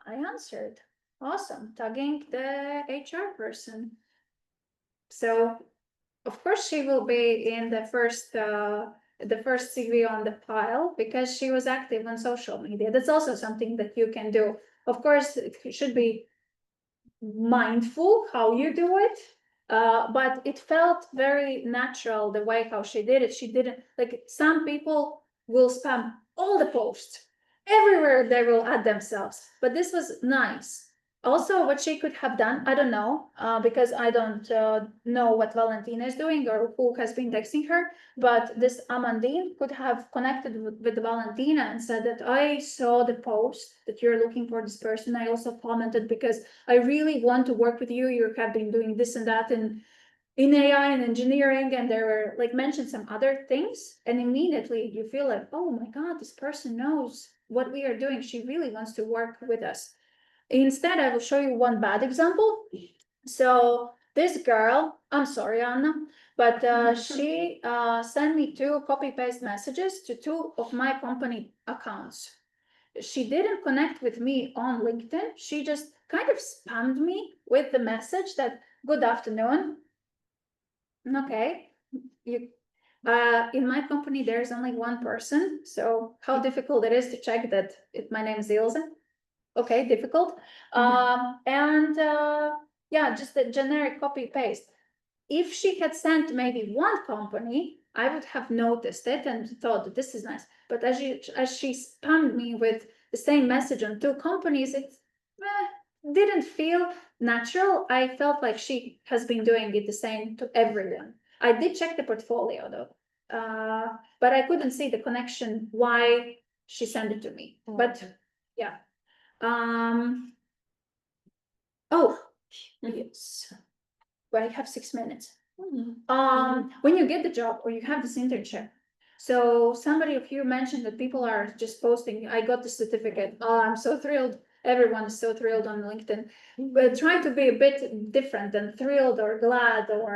answered, awesome, tagging the HR person. So, of course, she will be in the first CV on the pile because she was active on social media. That's also something that you can do. Of course, it should be mindful how you do it, but it felt very natural the way how she did it. She didn't, like, some people will spam all the posts. Everywhere they will add themselves, but this was nice. Also, what she could have done, I don't know, because I don't know what Valentina is doing or who has been texting her, but this Amandine could have connected with Valentina and said that I saw the post that you're looking for this person. I also commented because I really want to work with you. You have been doing this and that in AI and engineering, and there were like mentioned some other things, and immediately you feel like, oh my God, this person knows what we are doing. She really wants to work with us. Instead, I will show you one bad example. So this girl, I'm sorry, Anna, but she sent me 2 copy-paste messages to 2 of my company accounts. She didn't connect with me on LinkedIn. She just kind of spammed me with the message that, good afternoon. Okay, you in my company, there's only 1 person. So how difficult it is to check that my name is Ilse. Okay, difficult. Yeah, just a generic copy paste. If she had sent maybe 1 company, I would have noticed it and thought that this is nice. But as she spammed me with the same message on 2 companies, it didn't feel natural. I felt like she has been doing it the same to everyone. I did check the portfolio though, but I couldn't see the connection why she sent it to me. But yeah. Oh, yes. Well, I have 6 minutes. When you get the job or you have this internship, So somebody of you mentioned that people are just posting, I got the certificate. Oh, I'm so thrilled. Everyone is so thrilled on LinkedIn. But trying to be a bit different than thrilled or glad or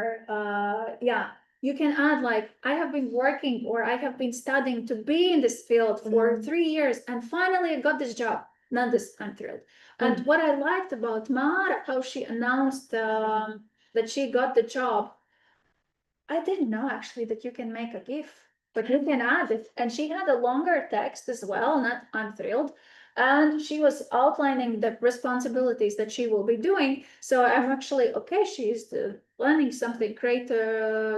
yeah. You can add like, I have been working or I have been studying to be in this field for 3 years and finally I got this job. Not this, I'm thrilled. And what I liked about Mara, how she announced that she got the job, I didn't know actually that you can make a GIF, but you can add it. And she had a longer text as well, not I'm thrilled. And she was outlining the responsibilities that she will be doing. So I'm actually, okay, she's learning something, create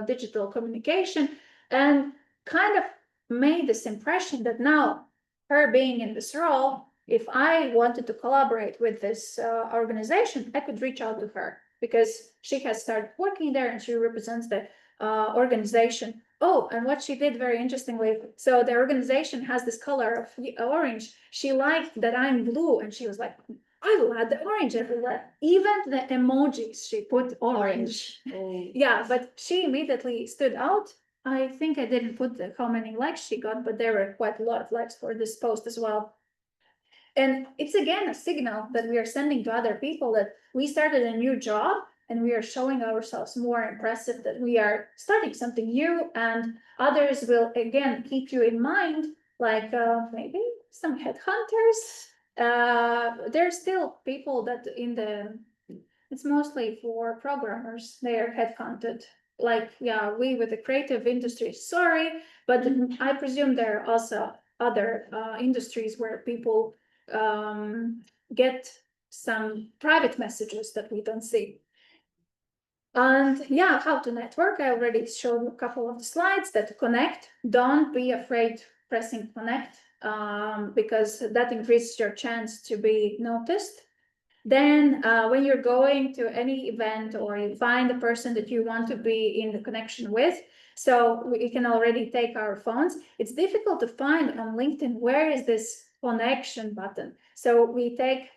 digital communication, and kind of made this impression that now her being in this role, if I wanted to collaborate with this organization, I could reach out to her because she has started working there and she represents the organization. Oh, and what she did very interestingly, so the organization has this color of orange. She liked that I'm blue, and she was like, I will add the orange everywhere. Even the emojis, she put orange. Yeah, but she immediately stood out. I think I didn't put how many likes she got, but there were quite a lot of likes for this post as well. And it's again a signal that we are sending to other people that we started a new job and we are showing ourselves more impressive, that we are starting something new, and others will again keep you in mind, like maybe some headhunters. There's still people that it's mostly for programmers, they are headhunted. Like, yeah, we with the creative industry, sorry, but I presume there are also other industries where people get some private messages that we don't see. And yeah, how to network. I already showed a couple of the slides that connect. Don't be afraid pressing connect because that increases your chance to be noticed. Then when you're going to any event or you find a person that you want to be in the connection with, so we can already take our phones. It's difficult to find on LinkedIn, where is this connection button? So we take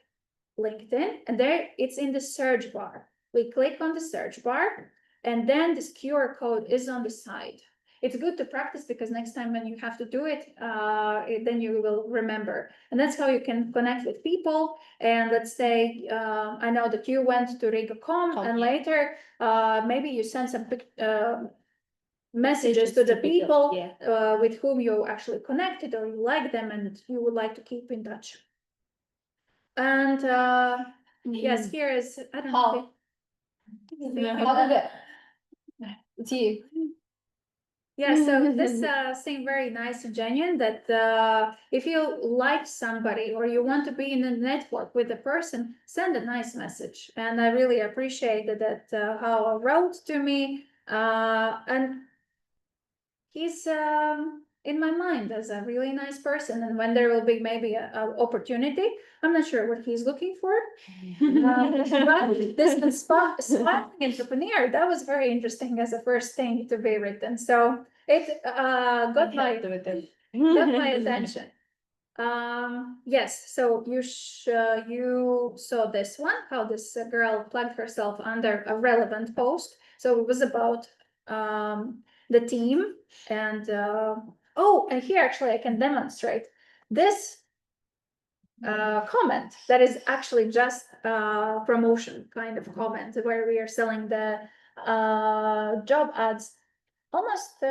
LinkedIn and there it's in the search bar. We click on the search bar and then this QR code is on the side. It's good to practice because next time when you have to do it, then you will remember. And that's how you can connect with people. And let's say, I know that you went to Riga and later maybe you send some messages to the people with whom you actually connected or you like them and you would like to keep in touch. And yes, here is, I don't know. It's you. Yeah, so this seemed very nice and genuine that if you like somebody or you want to be in a network with a person, send a nice message. And I really appreciated that how wrote to me. And he's in my mind as a really nice person. And when there will be maybe an opportunity, I'm not sure what he's looking for. But this sparkling entrepreneur, that was very interesting as a first thing to be written. So it got my attention. Yes, so you saw this one, how this girl plugged herself under a relevant post. So it was about the team and oh, and here actually I can demonstrate this comment that is actually just promotion kind of comment where we are selling the job ads. Almost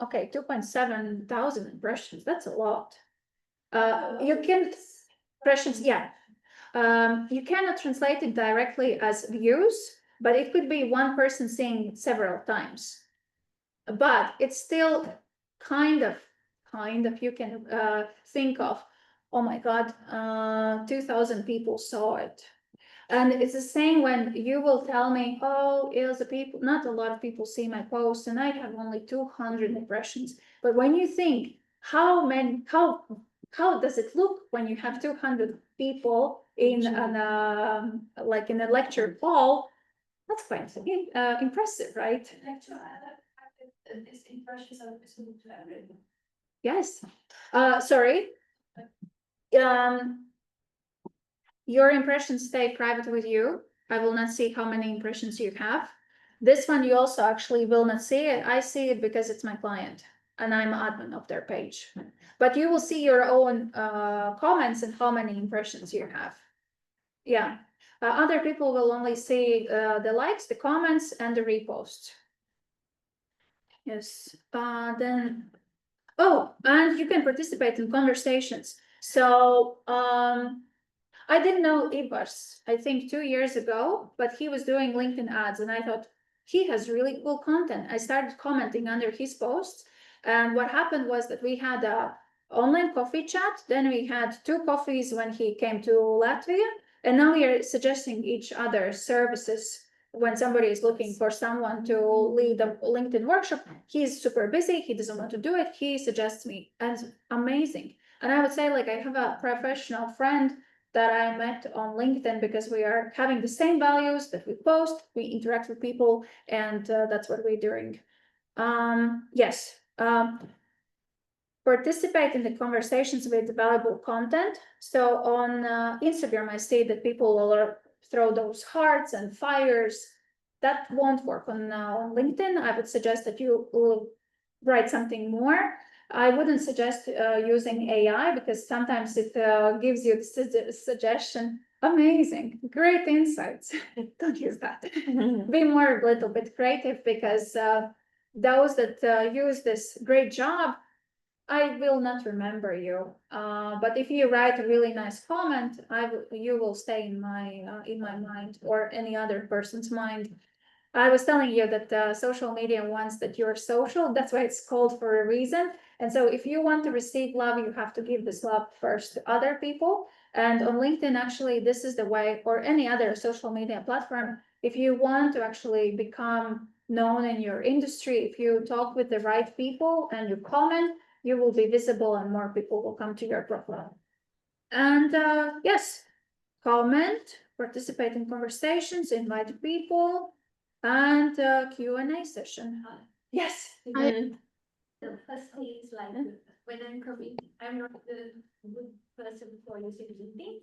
okay, 2.7 thousand impressions. That's a lot. You can impressions, yeah. You cannot translate it directly as views, but it could be one person seeing it several times. But it's still kind of you can think of, oh my God, 2,000 people saw it. And it's the same when you will tell me, oh, Ilse, people, not a lot of people see my post and I have only 200 impressions. But when you think how does it look when you have 200 people in an like in a lecture hall? That's quite impressive, right? These impressions are visible to everyone. Yes. Sorry. Your impressions stay private with you. I will not see how many impressions you have. This one you also actually will not see it. I see it because it's my client. and I'm admin of their page. But you will see your own comments and how many impressions you have. Yeah, other people will only see the likes, the comments, and the reposts. Yes, then, oh, and you can participate in conversations. So I didn't know Ivars, I think 2 years ago, but he was doing LinkedIn ads, and I thought he has really cool content. I started commenting under his posts, and what happened was that we had a online coffee chat. Then we had 2 coffees when he came to Latvia, and now we are suggesting each other services. When somebody is looking for someone to lead a LinkedIn workshop, he's super busy, he doesn't want to do it, he suggests me, and it's amazing. And I would say, like, I have a professional friend that I met on LinkedIn because we are having the same values that we post, we interact with people, and that's what we're doing. Yes. Participate in the conversations with valuable content. So on Instagram, I see that people will throw those hearts and fires. That won't work on LinkedIn. I would suggest that you will write something more. I wouldn't suggest using AI because sometimes it gives you the suggestion. Amazing, great insights. Don't use that. Be more a little bit creative because those that use this great job, I will not remember you. But if you write a really nice comment, you will stay in my mind or any other person's mind. I was telling you that social media wants that you're social. That's why it's called for a reason. And so if you want to receive love, you have to give this love first to other people. And on LinkedIn, actually, this is the way, or any other social media platform, if you want to actually become known in your industry, if you talk with the right people and you comment, you will be visible and more people will come to your profile. And yes, comment, participate in conversations, invite people, and Q&A session. Yes. The first thing is like when I'm coming, I'm not the good person for using LinkedIn.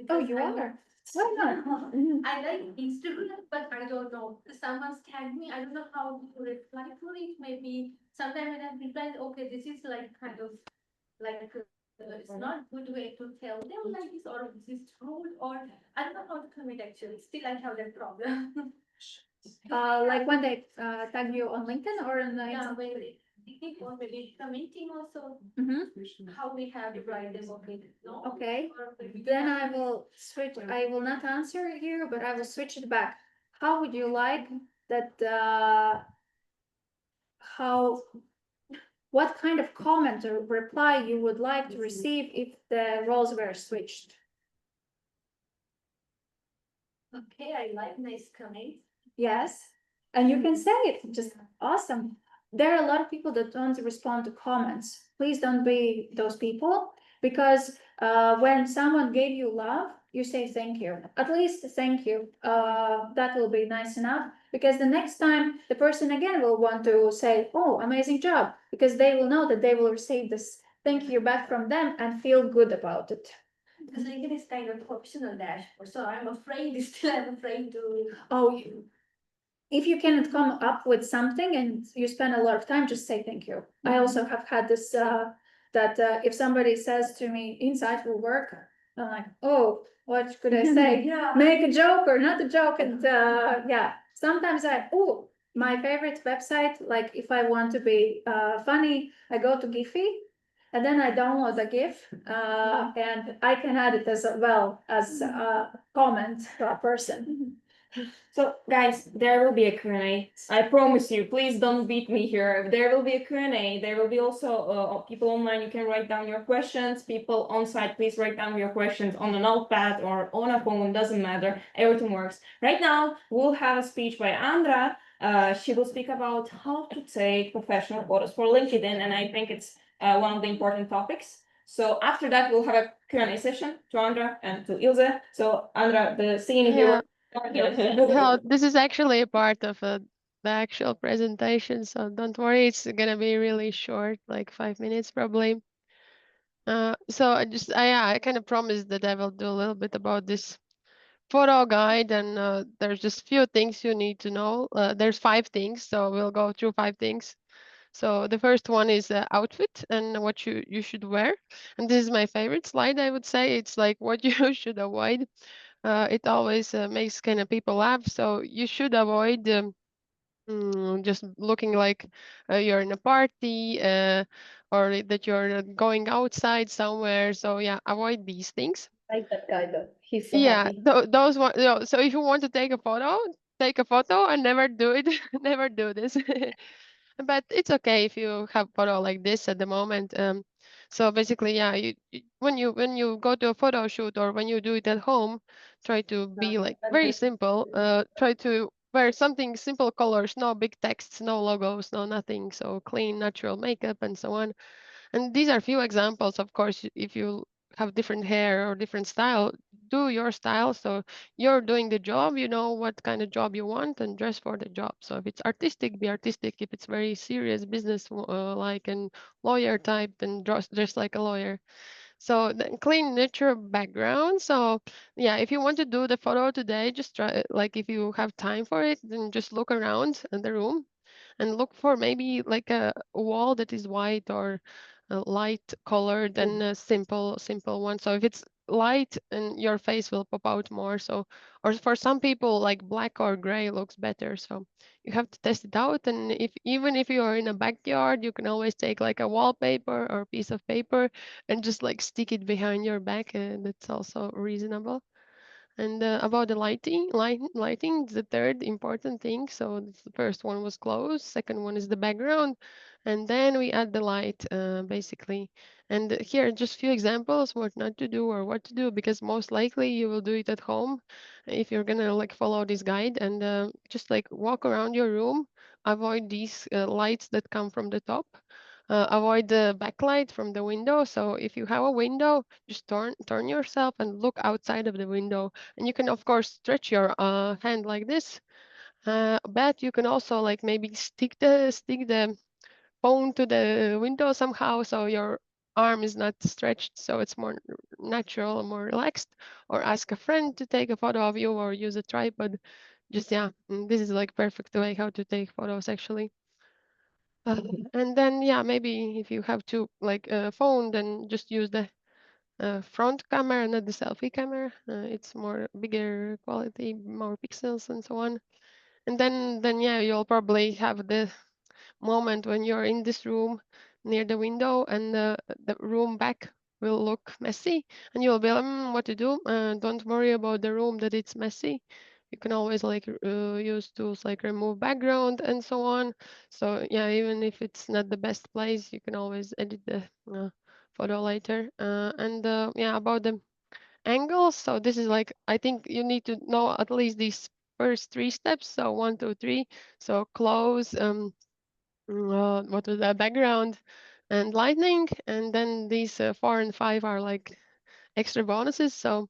Oh, you are. Why not? I like Instagram, but I don't know. Someone's tagged me. I don't know how to reply to it. Maybe sometime when I reply, okay, this is like kind of like it's not good way to tell them like this, or this is rude, or I don't know how to commit actually. Still, I have that problem. Like when they tag you on LinkedIn or on the Yeah, maybe. Or maybe commenting also. How we have to write them, okay? No? Okay. Then I will switch. I will not answer you, but I will switch it back. How would you like that? What kind of comment or reply you would like to receive if the roles were switched? Okay, I like nice comments. Yes, and you can say it. Just awesome. There are a lot of people that don't respond to comments. Please don't be those people because when someone gave you love, you say thank you. At least thank you. That will be nice enough because the next time the person again will want to say, oh, amazing job, because they will know that they will receive this thank you back from them and feel good about it. Because LinkedIn is kind of professional dashboard, so I'm afraid, still I'm afraid to. Oh, if you cannot come up with something and you spend a lot of time, just say thank you. I also have had this, that if somebody says to me, insightful work, I'm like, oh, what could I say? Yeah. Make a joke or not a joke. And yeah, sometimes my favorite website, like if I want to be funny, I go to Giphy and then I download a GIF and I can add it as well as a comment to a person. So guys, there will be a Q&A. I promise you, please don't beat me here. There will be a Q&A. There will be also people online. You can write down your questions. People on site, please write down your questions on a notepad or on a phone. Doesn't matter. Everything works. Right now, we'll have a speech by Andra. She will speak about how to take professional photos for LinkedIn, and I think it's one of the important topics. So after that, we'll have a Q&A session to Andra and to Ilse. So Andra, the scene is yours. Well, this is actually a part of the actual presentation, so don't worry, it's gonna be really short, like 5 minutes probably. So I kind of promised that I will do a little bit about this photo guide, and there's just few things you need to know. There's 5 things, so we'll go through 5 things. So the first one is outfit and what you should wear. And this is my favorite slide, I would say. It's like what you should avoid. It always makes kind of people laugh. So you should avoid just looking like you're in a party or that you're going outside somewhere. So yeah, avoid these things. Like that guy though. He's so Yeah, happy. those one. So if you want to take a photo and never do it, never do this. But it's okay if you have photo like this at the moment. So basically, yeah, when you go to a photo shoot or when you do it at home, try to be like very simple. Try to wear something simple colors, no big texts, no logos, no nothing. So clean, natural makeup and so on. And these are few examples. Of course, if you have different hair or different style, do your style. So you're doing the job, you know what kind of job you want and dress for the job. So if it's artistic, be artistic. If it's very serious business, like and lawyer type, then dress like a lawyer. So then clean natural background. So yeah, if you want to do the photo today, just try like if you have time for it, then just look around in the room and look for maybe like a wall that is white or light colored and a simple one. So if it's light and your face will pop out more. So or for some people like black or gray looks better. So you have to test it out. And if even if you are in a backyard, you can always take like a wallpaper or piece of paper and just like stick it behind your back. And that's also reasonable. And about the lighting, the third important thing. So the first one was clothes, second one is the background, and then we add the light, basically. And here, just few examples what not to do or what to do, because most likely you will do it at home if you're gonna like follow this guide and just like walk around your room, avoid these lights that come from the top. Avoid the backlight from the window. So if you have a window, just turn yourself and look outside of the window. And you can of course stretch your hand like this. But you can also like maybe stick the phone to the window somehow so your arm is not stretched, so it's more natural and more relaxed. Or ask a friend to take a photo of you or use a tripod. Just yeah, this is like perfect way how to take photos actually. And then yeah, maybe if you have to like a phone, then just use the front camera, not the selfie camera. It's more bigger quality, more pixels and so on. And then yeah, you'll probably have the moment when you're in this room near the window and the room back will look messy and you'll be like, what to do? Don't worry about the room that it's messy. You can always like use tools like remove background and so on. So yeah, even if it's not the best place, you can always edit the photo later. And yeah, about the angles. So this is like, I think you need to know at least these first three steps. So 1, 2, 3. So close, what was that, background and lightning, and then these 4 and 5 are like extra bonuses. So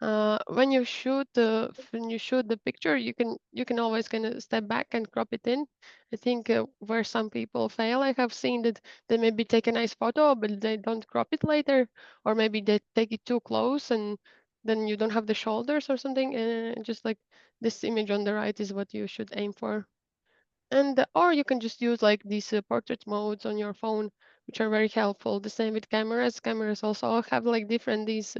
when you shoot the picture, you can always kind of step back and crop it in. I think where some people fail, I have seen that they maybe take a nice photo but they don't crop it later, or maybe they take it too close and then you don't have the shoulders or something, and just like this image on the right is what you should aim for. And or you can just use like these portrait modes on your phone, which are very helpful. The same with cameras. Cameras also have like different these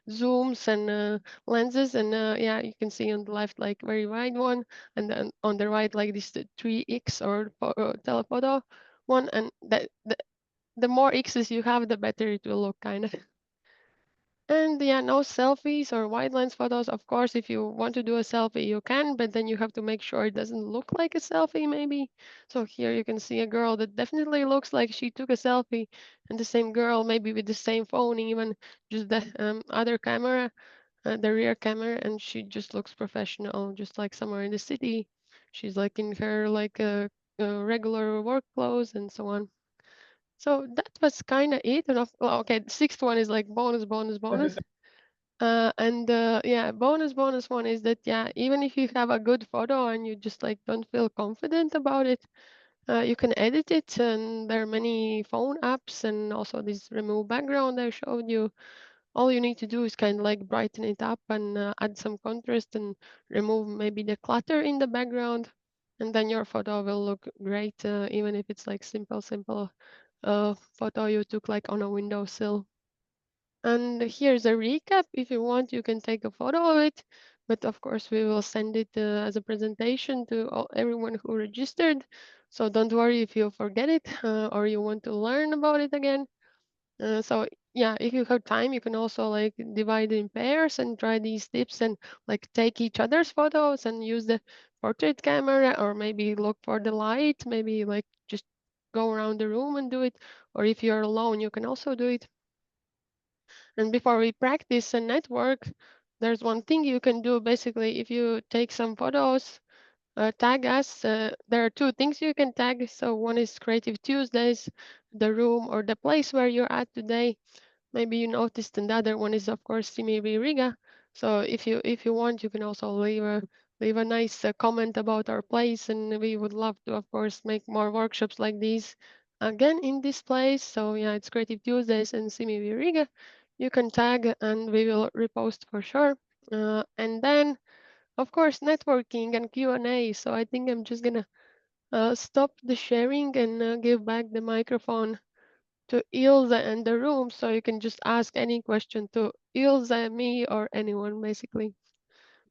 zooms and lenses, and yeah, you can see on the left like very wide one, and then on the right like this 3x or telephoto one, and that the more x's you have, the better it will look, kind of. And yeah, no selfies or wide lens photos. Of course, if you want to do a selfie, you can, but then you have to make sure it doesn't look like a selfie, maybe. So here you can see a girl that definitely looks like she took a selfie, and the same girl, maybe with the same phone, even just the other camera, the rear camera, and she just looks professional, just like somewhere in the city. She's like in her like regular work clothes and so on. So that was kind of it. And okay, the sixth one is like bonus. And yeah, bonus one is that yeah, even if you have a good photo and you just like don't feel confident about it, you can edit it, and there are many phone apps and also this remove background I showed you. All you need to do is kind of like brighten it up and add some contrast and remove maybe the clutter in the background. and then your photo will look great, even if it's like simple photo you took like on a windowsill. And here's a recap. If you want, you can take a photo of it, but of course we will send it as a presentation to everyone who registered. So don't worry if you forget it or you want to learn about it again. So yeah, if you have time, you can also like divide in pairs and try these tips and like take each other's photos and use the portrait camera, or maybe look for the light, maybe like just go around the room and do it. Or if you're alone, you can also do it. And before we practice and network, there's one thing you can do. Basically, if you take some photos, tag us. There are two things you can tag. So one is Creative Tuesdays, the room or the place where you're at today. Maybe you noticed, and the other one is of course CeMeWE Riga. So if you want, you can also leave a nice comment about our place, and we would love to of course make more workshops like these again in this place. So yeah, it's Creative Tuesdays and CeMeWE Riga. You can tag and we will repost for sure. And then of course networking and Q&A. So I think I'm just gonna stop the sharing and give back the microphone to Ilse and the room, so you can just ask any question to Ilse, me, or anyone, basically.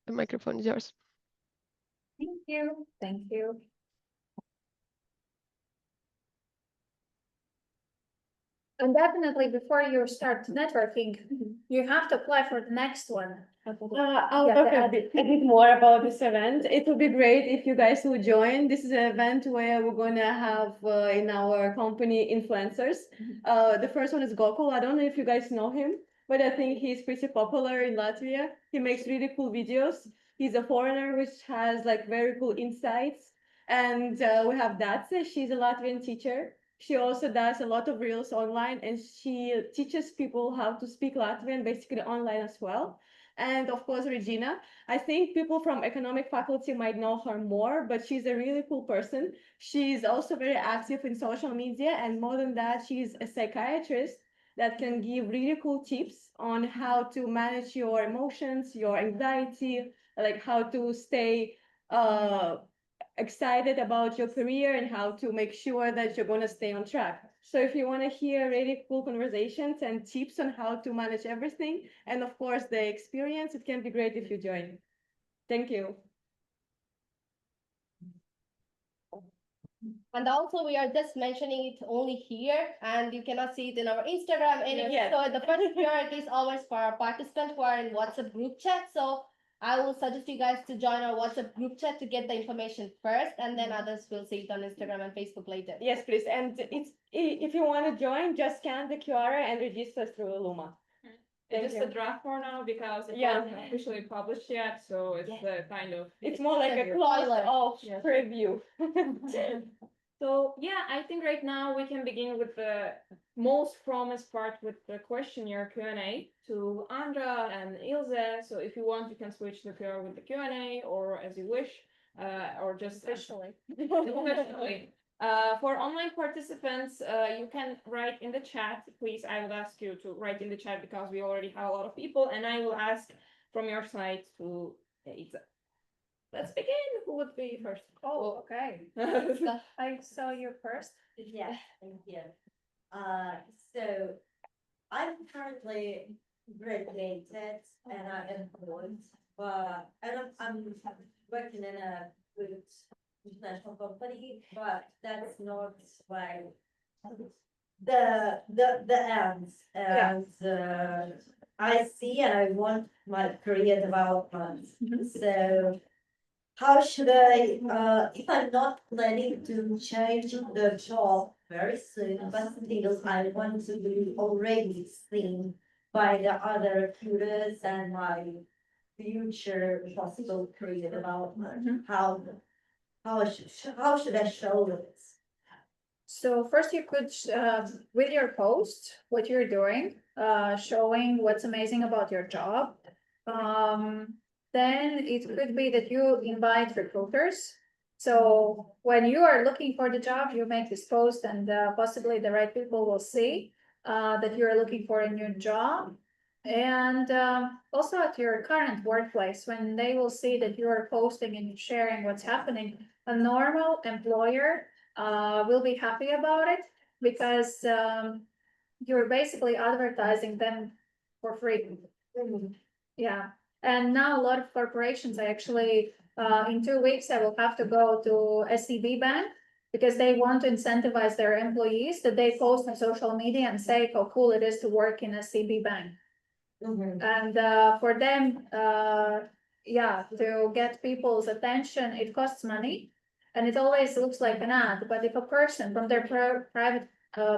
The microphone is yours. Thank you. Thank you. And definitely before you start networking, you have to apply for the next one. I'll Yeah, talk the a bit more about this event. It would be great if you guys would join. This is an event where we're gonna have in our company influencers. The first one is Gokul. I don't know if you guys know him, but I think he's pretty popular in Latvia. He makes really cool videos. He's a foreigner, which has like very cool insights. And we have Datse. She's a Latvian teacher. She also does a lot of reels online, and she teaches people how to speak Latvian basically online as well. And of course, Regina. I think people from economic faculty might know her more, but she's a really cool person. She's also very active in social media, and more than that, she's a psychiatrist that can give really cool tips on how to manage your emotions, your anxiety, like how to stay excited about your career and how to make sure that you're going to stay on track. So if you want to hear really cool conversations and tips on how to manage everything, and of course the experience, it can be great if you join. Thank you. And also, we are just mentioning it only here, and you cannot see it in our Instagram anywhere. Yes. So the first priority is always for our participants who are in WhatsApp group chat. So I will suggest you guys to join our WhatsApp group chat to get the information first, and then others will see it on Instagram and Facebook later. Yes, please. And if you want to join, just scan the QR and register through Luma. It's just a draft for now because it wasn't officially published yet, so it's kind of. It's more like a clause of preview. So yeah, I think right now we can begin with the most promised part with the questionnaire Q&A to Andra and Ilse. So if you want, you can switch the QR with the Q&A or as you wish, or just Officially. officially. For online participants, you can write in the chat. Please, I would ask you to write in the chat because we already have a lot of people, and I will ask from your side to Isa. Let's begin. Who would be first? Oh, okay. I saw you first. Yeah, thank you. So I'm currently graduated and I'm employed, but I'm working in a good international company, but that's not like the ends. And I see and I want my career development. So how should I, if I'm not planning to change the job very soon, but still I want to be already seen by the other recruiters and my future possible career development, how should I show this? So first you could, with your post, what you're doing, showing what's amazing about your job. Then it could be that you invite recruiters. So when you are looking for the job, you make this post and possibly the right people will see that you are looking for a new job. And also at your current workplace, when they will see that you are posting and sharing what's happening, a normal employer will be happy about it because you're basically advertising them for free. Yeah, and now a lot of corporations are actually, in 2 weeks, I will have to go to SEB Bank because they want to incentivize their employees that they post on social media and say how cool it is to work in SEB Bank. And for them, yeah, to get people's attention, it costs money. And it always looks like an ad, but if a person from their private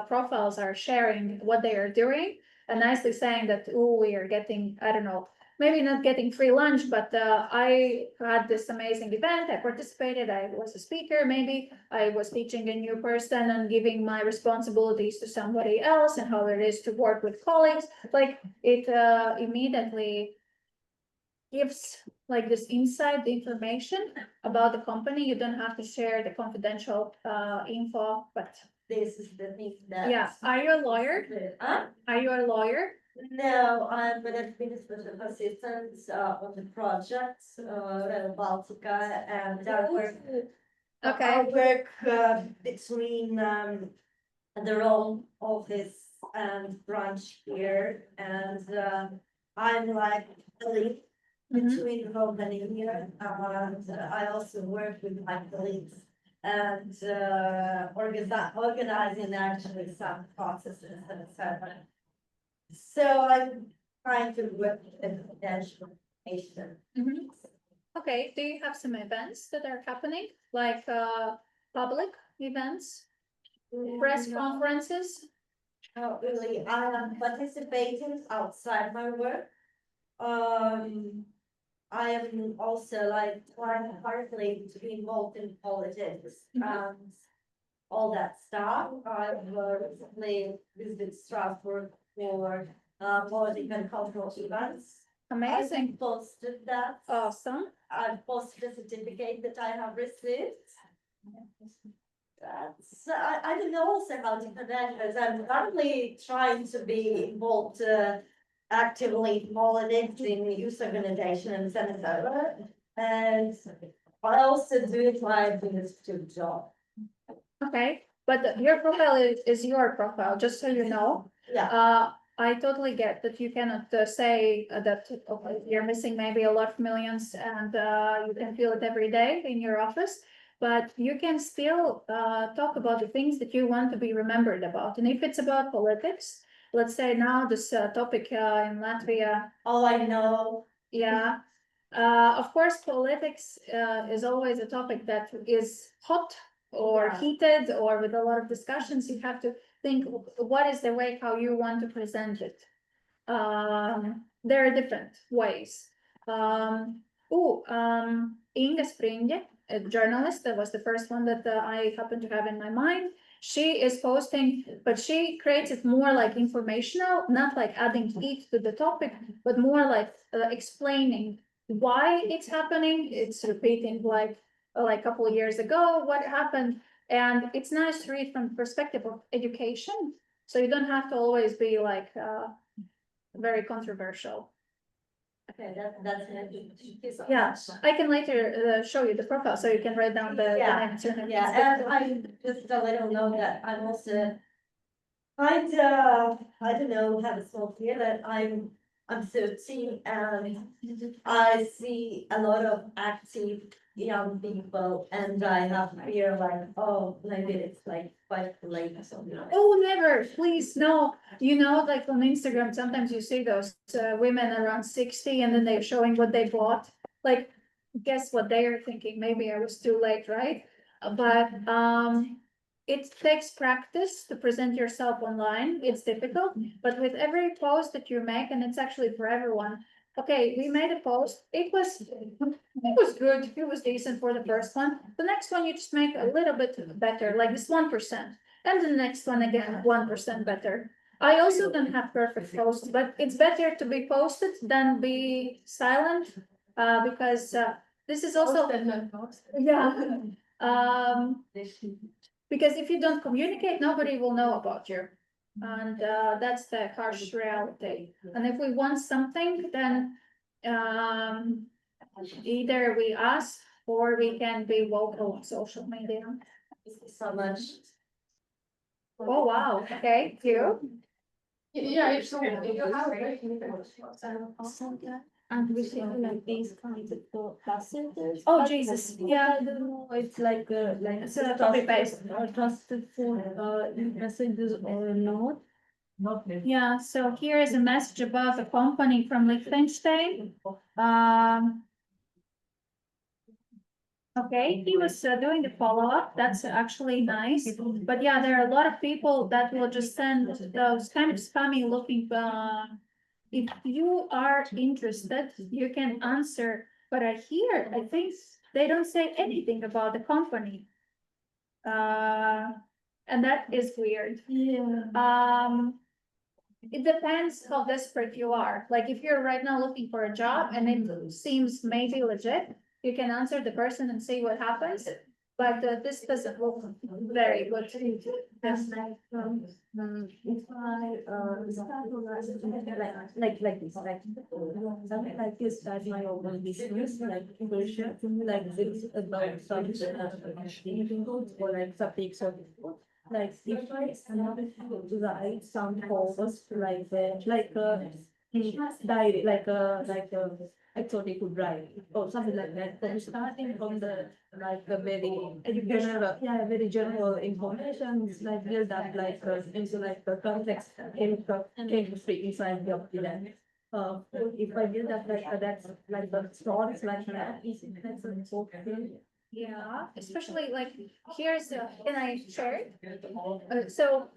profiles are sharing what they are doing and nicely saying that, oh, we are getting, I don't know, maybe not getting free lunch, but I had this amazing event, I participated, I was a speaker, maybe I was teaching a new person and giving my responsibilities to somebody else and how it is to work with colleagues, like it immediately gives like this inside information about the company. You don't have to share the confidential info, but This is the thing that. yeah, are you a lawyer? Huh? Are you a lawyer? No, I'm an administrative assistant on the project, Baltica, and I work. Okay. I work between the Rome office and branch here, and I'm like a link between Rome and India, and I also work with my colleagues and organizing actually some processes and so on. So I'm trying to work with confidential information. Okay, do you have some events that are happening, like public events, press conferences? Not really, I am participating outside my work. I am also like trying partly to be involved in politics and all that stuff. I've recently visited Strasbourg for political and cultural events. Amazing. I posted that. Awesome. I've posted a certificate that I have received. That's, I don't know also how to connect, because I'm currently trying to be involved actively in politics in youth organizations and so on. And I also do it my administrative job. Okay, but your profile is your profile, just so you know. Yeah. I totally get that you cannot say that okay, you're missing maybe a lot of millions and you can feel it every day in your office, but you can still talk about the things that you want to be remembered about. And if it's about politics, let's say now this topic in Latvia. Oh, I know. Yeah. Of course, politics is always a topic that is hot or heated or with a lot of discussions. You have to think what is the way how you want to present it. There are different ways. Inga Springe, a journalist, that was the first one that I happen to have in my mind. She is posting, but she creates it more like informational, not like adding heat to the topic, but more like explaining why it's happening. It's repeating like a couple of years ago what happened, and it's nice to read from the perspective of education. So you don't have to always be like very controversial. Okay, that's it. Yeah, I can later show you the profile so you can write down the names. Yeah, and I just to let them know that I'm also kind of, I don't know, have a small fear that I'm 13 and I see a lot of active young people and I have fear like, oh, maybe it's like quite late or something. Oh, never, please, no. You know, like on Instagram, sometimes you see those women around 60 and then they're showing what they bought. Like, guess what they are thinking? Maybe I was too late, right? But it takes practice to present yourself online. It's difficult, but with every post that you make, and it's actually for everyone. Okay, we made a post. It was good. It was decent for the first one. The next one you just make a little bit better, like this 1%. And the next one again, 1% better. I also don't have perfect posts, but it's better to be posted than be silent, because this is also because if you don't communicate, nobody will know about you. And that's the harsh reality. And if we want something, then either we ask or we can be vocal on social media. Thank you so much. Oh, wow, okay, you? Yeah, it's And we should have like these kinds of class centers. Oh, Jesus, yeah. I don't know, it's like It's a copy paste. or trusted for messages or not. Yeah, so here is a message about a company from Liechtenstein. Okay, he was doing the follow-up. That's actually nice. But yeah, there are a lot of people that will just send those kind of spammy looking. If you are interested, you can answer. But here, I think they don't say anything about the company. And that is weird. It depends how desperate you are. Like if you're right now looking for a job and it seems maybe legit, you can answer the person and see what happens. But this doesn't look very good. Yes, like if I like this, like something like this, start my own business, like worship, like this about some or like something so like if I write some posts like diary I thought he could write or something like that. Then starting from the like a very general, yeah, very general information, like build up like into like the complex chemistry inside the opulent. If I build up like that's like the stories like that, that's okay. Yeah, especially like here's can I share it? So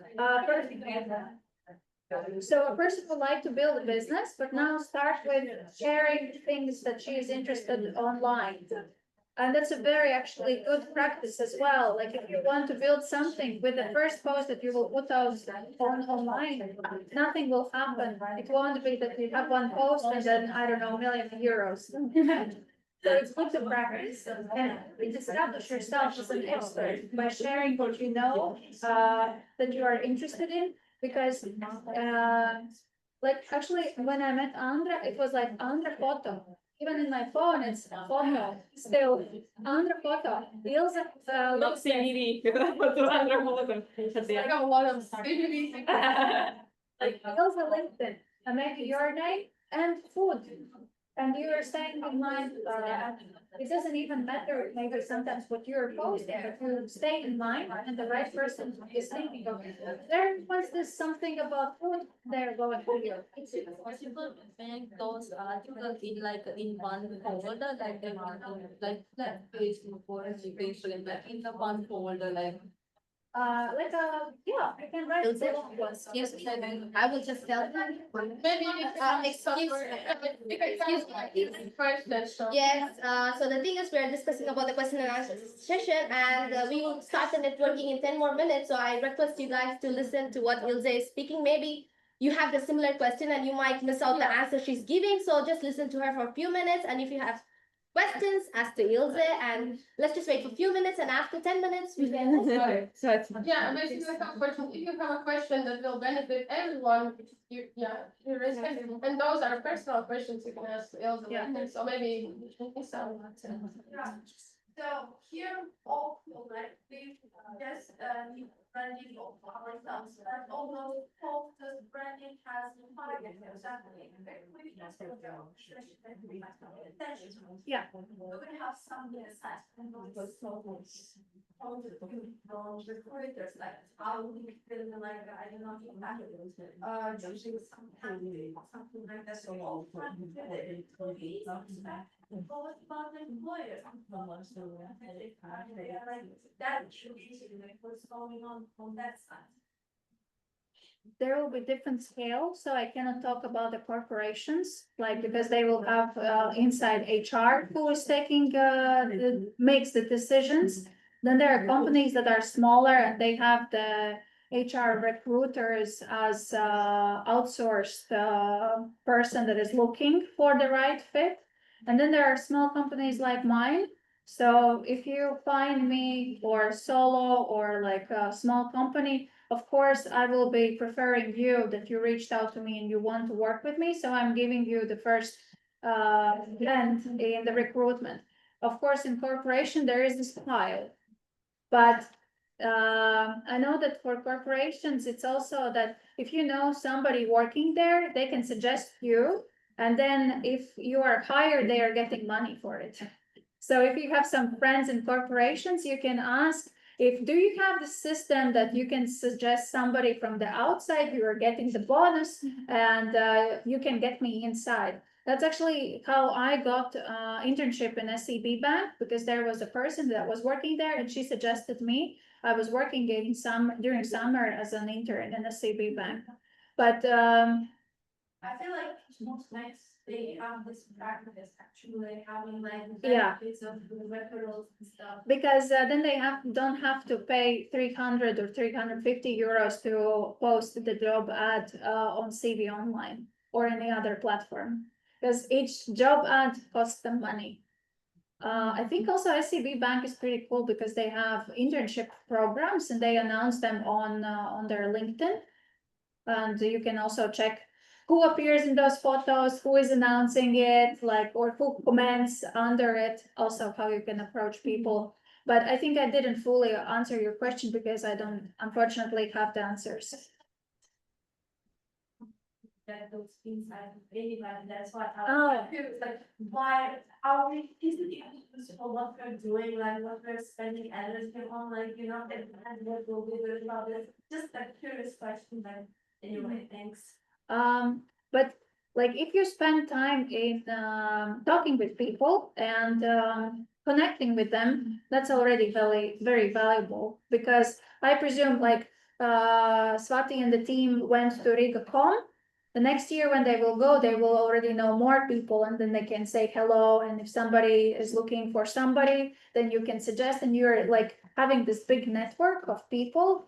a person would like to build a business, but now start with sharing things that she is interested online. And that's a very actually good practice as well. Like if you want to build something with the first post that you will put out online, nothing will happen. It won't be that you have one post and then I don't know, €1,000,000. So it's good to practice and establish yourself as an expert by sharing what you know that you are interested in. Because like actually when I met Andra, it was like Andra photo. Even in my phone, it's photo. Still, Andra photo. Ilse Not CBD, but to Andra photo. I got a lot of CBD. like Ilse LinkedIn, and maybe your name and food. And you are saying in mind, it doesn't even matter maybe sometimes what you're posting, but you stay in mind and the right person is thinking of it. There was this something about food, they're going to you. Is it possible to make those articles in like in one folder, like Facebook or Facebook, like in the one folder, like. Yeah, I can write. Excuse me, I will just tell them. Maybe Excuse question. Yes, so the thing is, we're discussing about the question and answer session, and we will start the networking in 10 more minutes. So I request you guys to listen to what Ilse is speaking. Maybe you have the similar question and you might miss out the answer she's giving. So just listen to her for a few minutes, and if you have questions, ask to Ilse, and let's just wait for a few minutes, and after 10 minutes, we can. So it's Yeah, basically, I have a question. If you have a question that will benefit everyone, you raise it. And those are personal questions you can ask Ilse. Yeah. So maybe So here, all like we just need branding of ourselves, and although focus branding has no target, exactly. Yeah. We're gonna have some insights from those recruiters, like how we feel like I don't know choosing something like that. So all about the employer. That should be like what's going on that side. There will be different scales, so I cannot talk about the corporations, like because they will have inside HR who is taking makes the decisions. Then there are companies that are smaller and they have the HR recruiters as outsourced person that is looking for the right fit. And then there are small companies like mine. So if you find me or solo or like a small company, of course, I will be preferring you that you reached out to me and you want to work with me. So I'm giving you the first hand in the recruitment. of course, in corporation, there is this pile. But I know that for corporations, it's also that if you know somebody working there, they can suggest you. And then if you are hired, they are getting money for it. So if you have some friends in corporations, you can ask do you have the system that you can suggest somebody from the outside, you are getting the bonus and you can get me inside. That's actually how I got internship in SEB Bank, because there was a person that was working there and she suggested me. I was working during summer as an intern in SEB Bank. But I feel like most banks, they have this practice actually having like Yeah. benefits of the referrals and stuff. because then they don't have to pay 300 or 350 euros to post the job ad on CV Online or any other platform, because each job ad costs them money. I think also SEB Bank is pretty cool because they have internship programs and they announce them on their LinkedIn, and you can also check who appears in those photos, who is announcing it, like, or who comments under it, also how you can approach people. But I think I didn't fully answer your question because I don't unfortunately have the answers. That those things I really like, that's why I Oh. was curious, like, why, are we, is it for what we're doing, like, what we're spending energy on, like, you know, and what will we do about it? Just a curious question, but anyway, thanks. But like if you spend time in talking with people and connecting with them, that's already very, very valuable, because I presume like Swati and the team went to Riga.com. The next year when they will go, they will already know more people and then they can say hello. And if somebody is looking for somebody, then you can suggest, and you're like having this big network of people.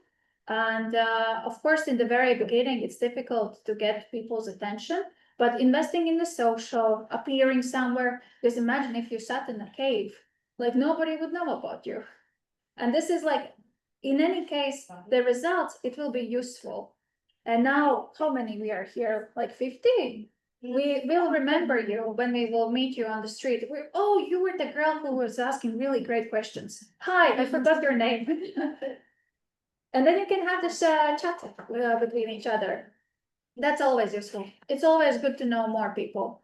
And of course, in the very beginning, it's difficult to get people's attention, but investing in the social, appearing somewhere, because imagine if you sat in a cave, like nobody would know about you. And this is like, in any case, the results, it will be useful. And now, how many we are here? Like 15. We will remember you when we will meet you on the street. Oh, you were the girl who was asking really great questions. Hi, I forgot your name. And then you can have this chat between each other. That's always useful. It's always good to know more people.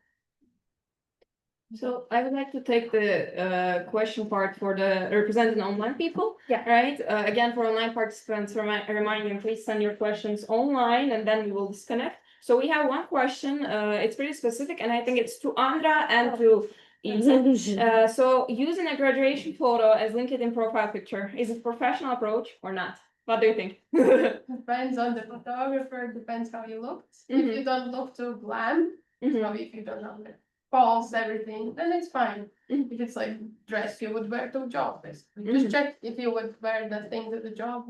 So I would like to take the question part for the representing online people. Yeah. Right. Again, for online participants, remind you, please send your questions online and then we will disconnect. So we have one question. It's pretty specific, and I think it's to Andra and to Ilse. So using a graduation photo as LinkedIn profile picture, is it a professional approach or not? What do you think? Depends on the photographer, depends how you look. If you don't look too glam, so if you don't have the false everything, then it's fine. If it's like dress you would wear to a job, basically. Just check if you would wear the thing to the job.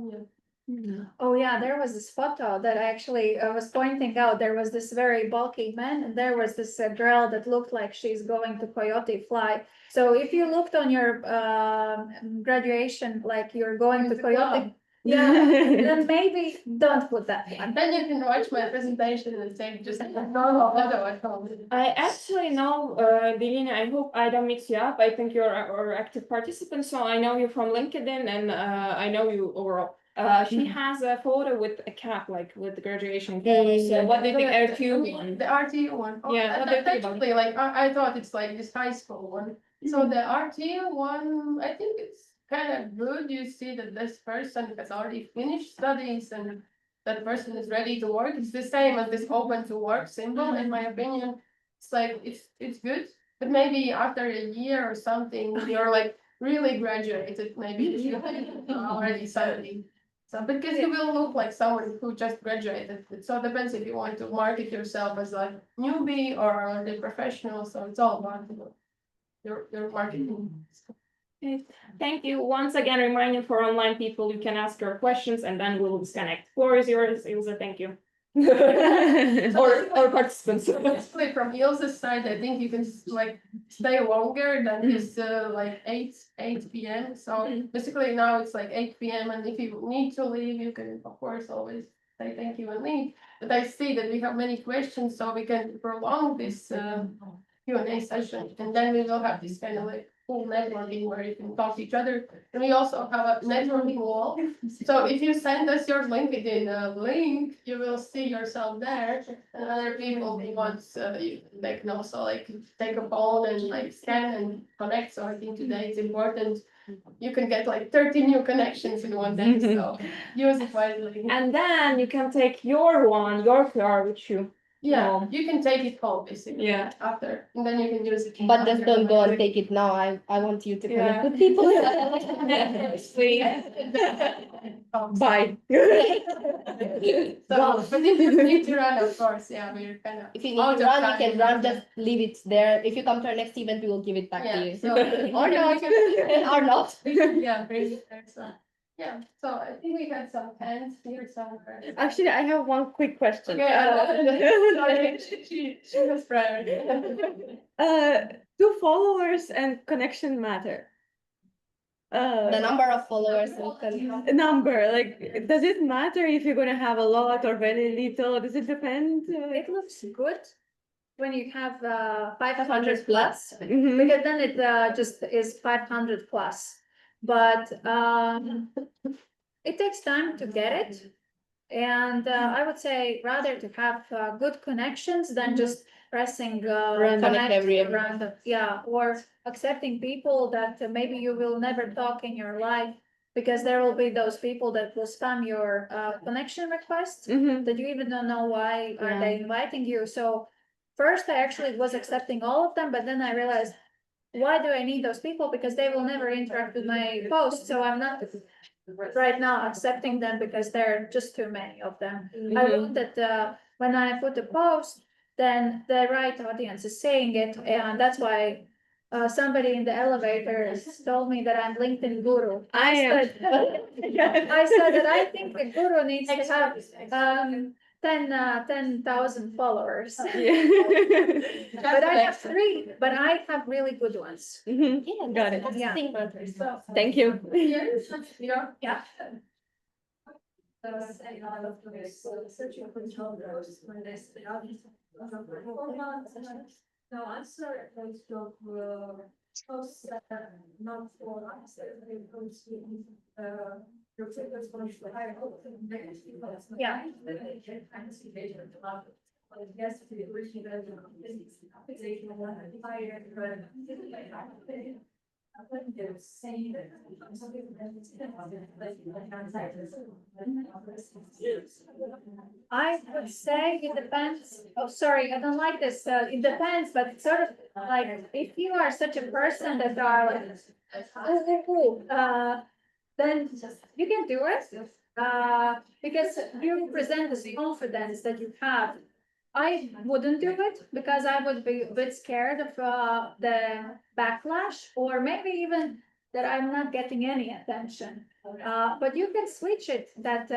Oh yeah, there was this photo that I actually was pointing out. There was this very bulky man, and there was this girl that looked like she's going to Coyote Fly. So if you looked on your graduation, like you're going to Coyote, yeah, then maybe don't put that one. And then you can watch my presentation and say just a normal photo at home. I actually know, Delina, I hope I don't mix you up. I think you're an active participant, so I know you from LinkedIn and I know you overall. She has a photo with a cap, like with the graduation. So what did the RTU one? The RTU one. Oh, Yeah, what do you think about actually, like I thought it's like this high school one. So the RTU one, I think it's kind of good. You see that this person has already finished studies and that person is ready to work. It's the same as this open to work symbol, in my opinion. It's like it's good, but maybe after a year or something, you're like really graduated. Maybe you already studying. So because you will look like someone who just graduated. So it depends if you want to market yourself as a newbie or the professional. So it's all about your marketing. Okay. Thank you. Once again, reminding for online people, you can ask your questions and then we will disconnect. Floor is yours, Ilse. Thank you. or participants. Basically, from Ilse's side, I think you can like stay longer than this like 8 p.m. So basically now it's like 8 p.m. and if you need to leave, you can of course always say thank you and leave. But I see that we have many questions, so we can prolong this Q&A session, and then we will have this kind of like full networking where you can talk to each other. And we also have a networking wall. So if you send us your LinkedIn link, you will see yourself there. And other people who want they can also like take a phone and like scan and connect. So I think today it's important. You can get like 30 new connections in one day. So use it wisely. And then you can take your QR with you. Yeah, you can take it home basically. Yeah. After, and then you can use it. But just don't go and take it now. I want you to connect with people. Bye. So, but if you need to run, of course, yeah, we're kind of. If you need to run, you can run, just leave it there. If you come to our next event, we will give it back to you. So, Or not, or not. Yeah, bring it there, so, yeah, so I think we got some hands here somewhere. Actually, I have one quick question. Sorry, she was priority. Do followers and connection matter? The number of followers you can. Number, like, does it matter if you're gonna have a lot or very little? Does it depend? It looks good when you have 500 500 plus, Mhm. because then it just is 500 plus. But it takes time to get it. And I would say rather to have good connections than just pressing Connect every- random, yeah, or accepting people that maybe you will never talk in your life, because there will be those people that will spam your connection requests Mhm. that you even don't know why are Yeah. they inviting you. So first I actually was accepting all of them, but then I realized, why do I need those people? Because they will never interact with my post. So I'm not right now accepting them because there are just too many of them. I want that when I put a post, then the right audience is saying it, and that's why somebody in the elevator told me that I'm LinkedIn guru. I am. I said that I think the guru needs to have 10,000 followers. Yeah. But I have 3, but I have really good ones. Mhm. Yeah, Got it. Yeah. Thank you. Yeah. Searching for jobs when they stay out. No, I'm sorry, those job posts that are not for us, they post your figures for the higher. Yeah. Yes, to the original business, application of one higher, I would say it depends. Oh, sorry, I don't like this. It depends, but it's sort of like if you are such a person that are like, then you can do it. Because you present this confidence that you have. I wouldn't do it because I would be a bit scared of the backlash, or maybe even that I'm not getting any attention. But you can switch it that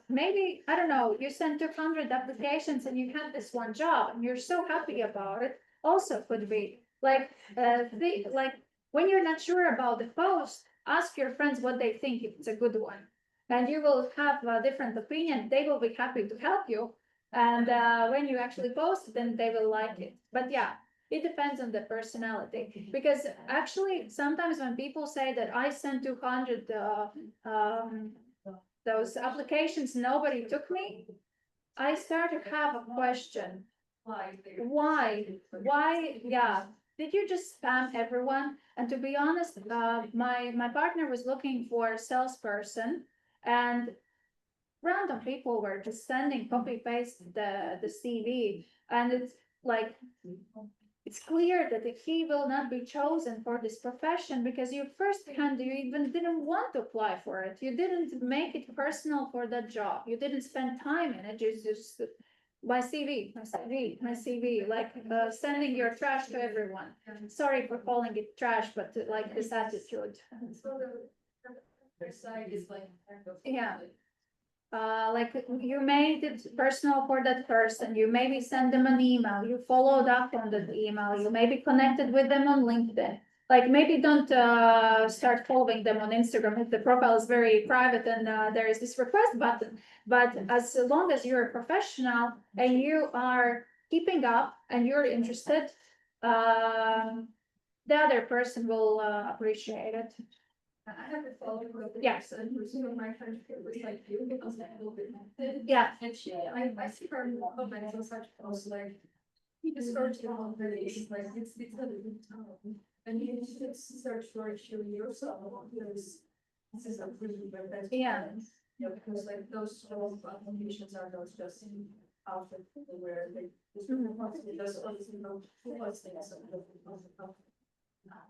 maybe, I don't know, you send 200 applications and you have this one job and you're so happy about it. Also could be like, like when you're not sure about the post, ask your friends what they think if it's a good one. And you will have a different opinion. They will be happy to help you. And when you actually post it, then they will like it. But yeah, it depends on the personality, because actually sometimes when people say that I sent 200 those applications, nobody took me, I start to have a question. Why? Yeah. Did you just spam everyone? And to be honest, my partner was looking for a salesperson, and random people were just sending copy paste the CV, and it's like it's clear that he will not be chosen for this profession because you firsthand you even didn't want to apply for it. You didn't make it personal for that job. You didn't spend time in it. You just my CV, like sending your trash to everyone. Sorry for calling it trash, but like this attitude. Yeah. Like you made it personal for that person. You maybe send them an email. You followed up on that email. You maybe connected with them on LinkedIn. Like maybe don't start following them on Instagram if the profile is very private and there is this request button. But as long as you're a professional and you are keeping up and you're interested, the other person will appreciate it. I have a follow-up with the Yes. person who's in my country was like you because I will be connected. Yeah. And I see her comments on such posts like, he just searched on release, like it's a good time. And you should search for a few years ago, because this is a really good best. Yeah. Yeah, because like those sort of applications are those just out of where they. There's obviously no things.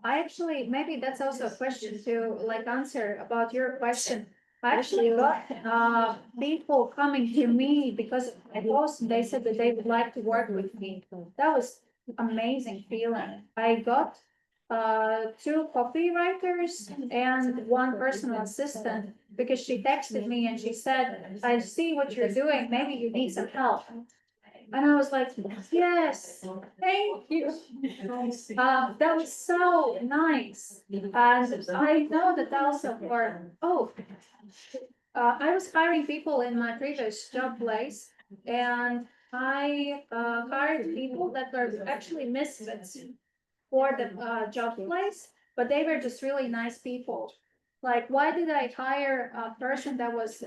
I actually, maybe that's also a question to like answer about your question. I actually got people coming to me because of my post, they said that they would like to work with me. That was amazing feeling. I got 2 copywriters and 1 personal assistant because she texted me and she said, I see what you're doing, maybe you need some help. And I was like, yes, thank you. That was so nice. And I know that also for, I was hiring people in my previous job place and I hired people that were actually misfits for the job place, but they were just really nice people. Like, why did I hire a person that was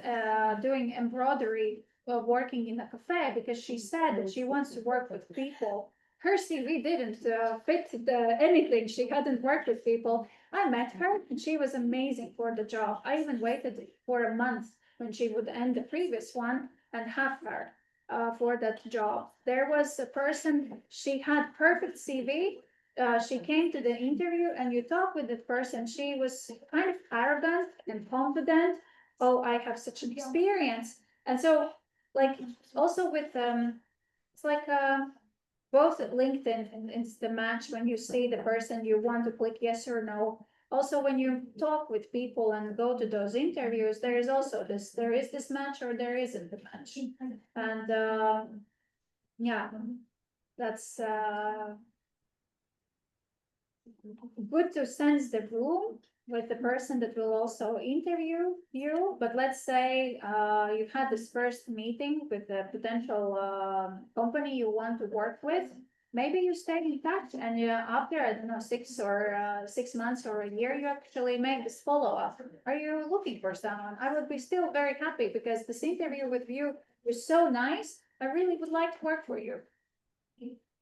doing embroidery working in a cafe? Because she said that she wants to work with people. Her CV didn't fit anything. She hadn't worked with people. I met her and she was amazing for the job. I even waited for a month when she would end the previous one and have her for that job. There was a person, she had perfect CV. She came to the interview and you talk with the person, she was kind of arrogant and confident. Oh, I have such an experience. And so like also with it's like both at LinkedIn and it's the match when you see the person you want to click yes or no. Also when you talk with people and go to those interviews, there is also there is this match or there isn't the match. And yeah, that's good to sense the room with the person that will also interview you. But let's say you've had this first meeting with the potential company you want to work with. Maybe you stay in touch and after, I don't know, 6 months or a year, you actually make this follow-up. Are you looking for someone? I would be still very happy because this interview with you was so nice. I really would like to work for you.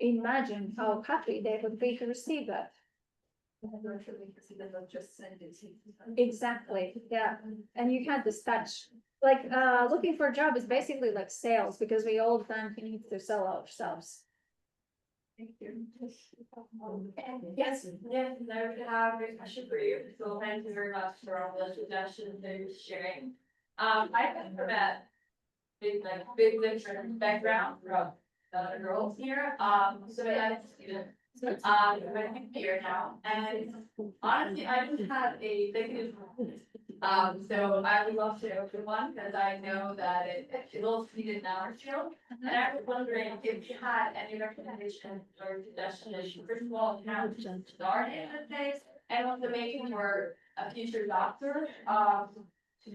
Imagine how happy they would be to receive that. Exactly, yeah. And you had this touch. Like looking for a job is basically like sales because we all the time need to sell ourselves. Thank you. Yes, yes, I would have a question for you. So thank you very much for all the suggestions that you're sharing. I come from a big different background from the other girls here. So I'm a student. I'm here now, and honestly, I don't have a executive role. So I would love to open one because I know that it also needed in our field. And I was wondering if you had any recommendations or suggestions, first of all, how to start in this phase, and also maybe for a future doctor,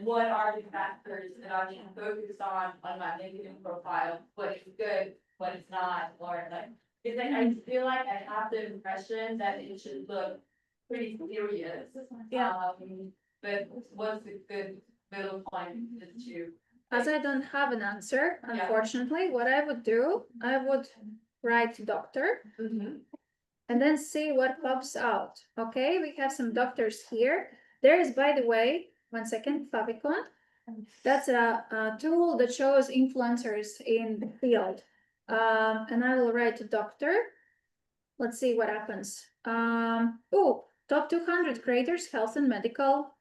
what are the factors that I can focus on my LinkedIn profile? What is good, what is not, or like. Because I feel like I have the impression that it should look pretty serious. Yeah. But what's a good middle point to? As I don't have an answer, unfortunately, what I would do, I would write doctor and then see what pops out. Okay, we have some doctors here. There is, by the way, 1 second, favicon. That's a tool that shows influencers in the field. And I will write doctor. Let's see what happens. Top 200 creators, health and medical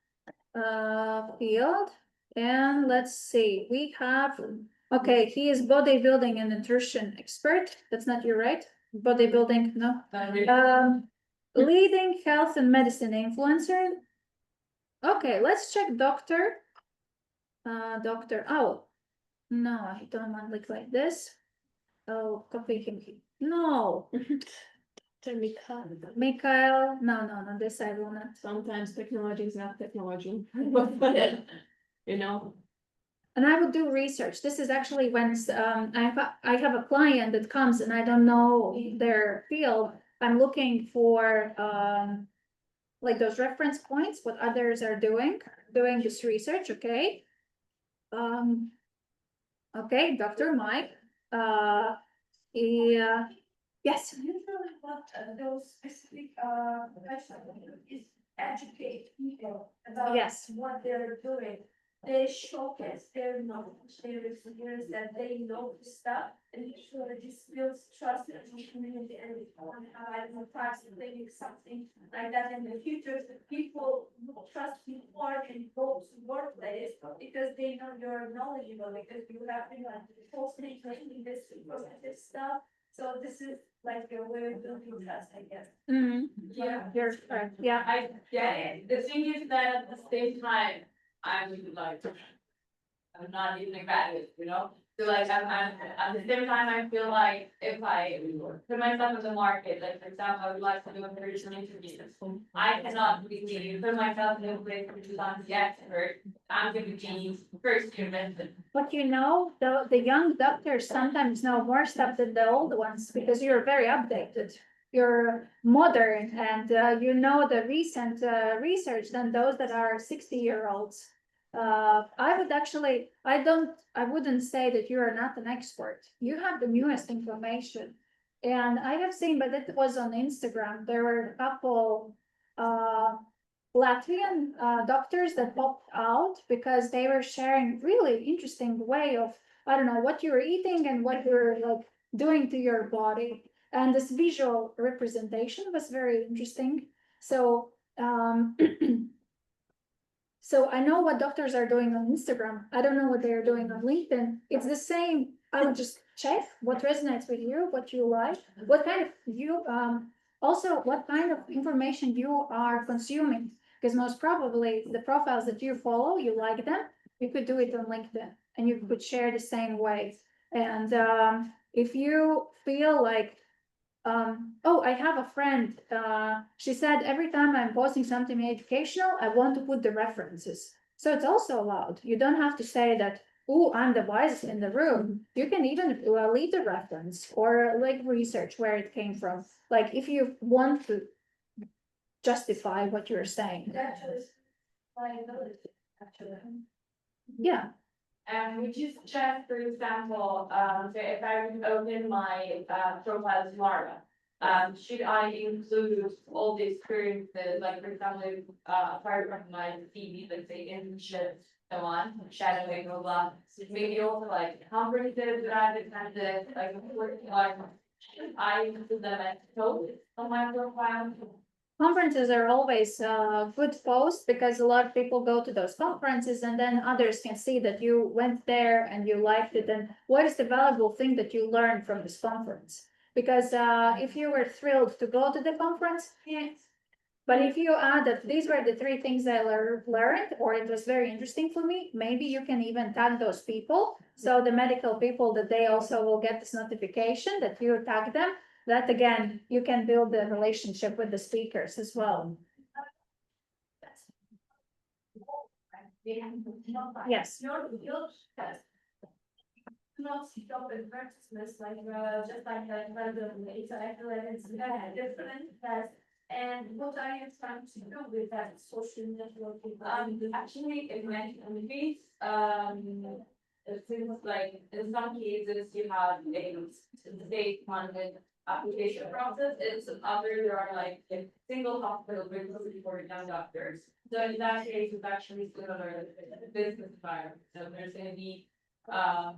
field. And let's see, we have, okay, he is bodybuilding and nutrition expert. That's not you, right? Bodybuilding, no. Leading health and medicine influencer. Okay, let's check doctor. Doctor, oh, no, I don't want to look like this. Oh, copy him. No. Mikhail, no, this I will not. Sometimes technology is not technology. You know. And I would do research. This is actually when I have a client that comes and I don't know their field. I'm looking for like those reference points, what others are doing this research, okay? Okay, Dr. Mike, yeah, yes. Usually what those specific professionals is educate people about Yes. what they're doing. They showcase their knowledge, their experience, that they know the stuff, and usually this builds trust in the community, and I don't practice maybe something like that in the future. People will trust you more and go to workplace because they know you're knowledgeable, because you have been like mostly training this stuff. So this is like a way of building trust, I guess. Yeah. You're correct, yeah. I get it. The thing is that at the same time, I'm like, I'm not even evaluated, you know? So like, I'm, at the same time, I feel like if I put myself in the market, like for example, I would like to do a person interview. I cannot really put myself in a place because I'm the expert. I'm gonna be first year resident. But you know, the young doctors sometimes know more stuff than the old ones because you're very updated. You're modern and you know the recent research than those that are 60-year-olds. I would actually, I wouldn't say that you are not an expert. You have the newest information. And I have seen, but it was on Instagram, there were a couple Latvian doctors that popped out because they were sharing really interesting way of, I don't know, what you're eating and what you're like doing to your body. And this visual representation was very interesting. So, so I know what doctors are doing on Instagram. I don't know what they're doing on LinkedIn. It's the same. I would just check what resonates with you, what you like, what kind of also what kind of information you are consuming. Because most probably the profiles that you follow, you like them, you could do it on LinkedIn and you could share the same way. And if you feel like, oh, I have a friend, she said every time I'm posting something educational, I want to put the references. So it's also allowed. You don't have to say that, oh, I'm the wisest in the room. You can even leave the reference or like research where it came from. Like if you want to justify what you're saying. Actually, I noticed, actually. Yeah. Would you suggest, for example, so if I would open my profile tomorrow, should I include all the experiences, like for example, apart from my CV, let's say internships, so on, shadowing, blah, blah, maybe also like conferences that I've attended, like working on, should I include them as posts on my profile? Conferences are always a good post because a lot of people go to those conferences and then others can see that you went there and you liked it. And what is the valuable thing that you learned from this conference? Because if you were thrilled to go to the conference, yes. But if you add that these were the 3 things I learned, or it was very interesting for me, maybe you can even tag those people. So the medical people that they also will get this notification that you tag them. That again, you can build the relationship with the speakers as well. Yes. You'll not stop in practice like just like that random it's I feel like it's different test. And what are you trying to do with that social networking? Actually, in many communities, it seems like in some cases you have a state-funded application process. In some others, there are like a single hospital recruiting for young doctors. So in that case, it's actually similar to the business environment. So there's going to be a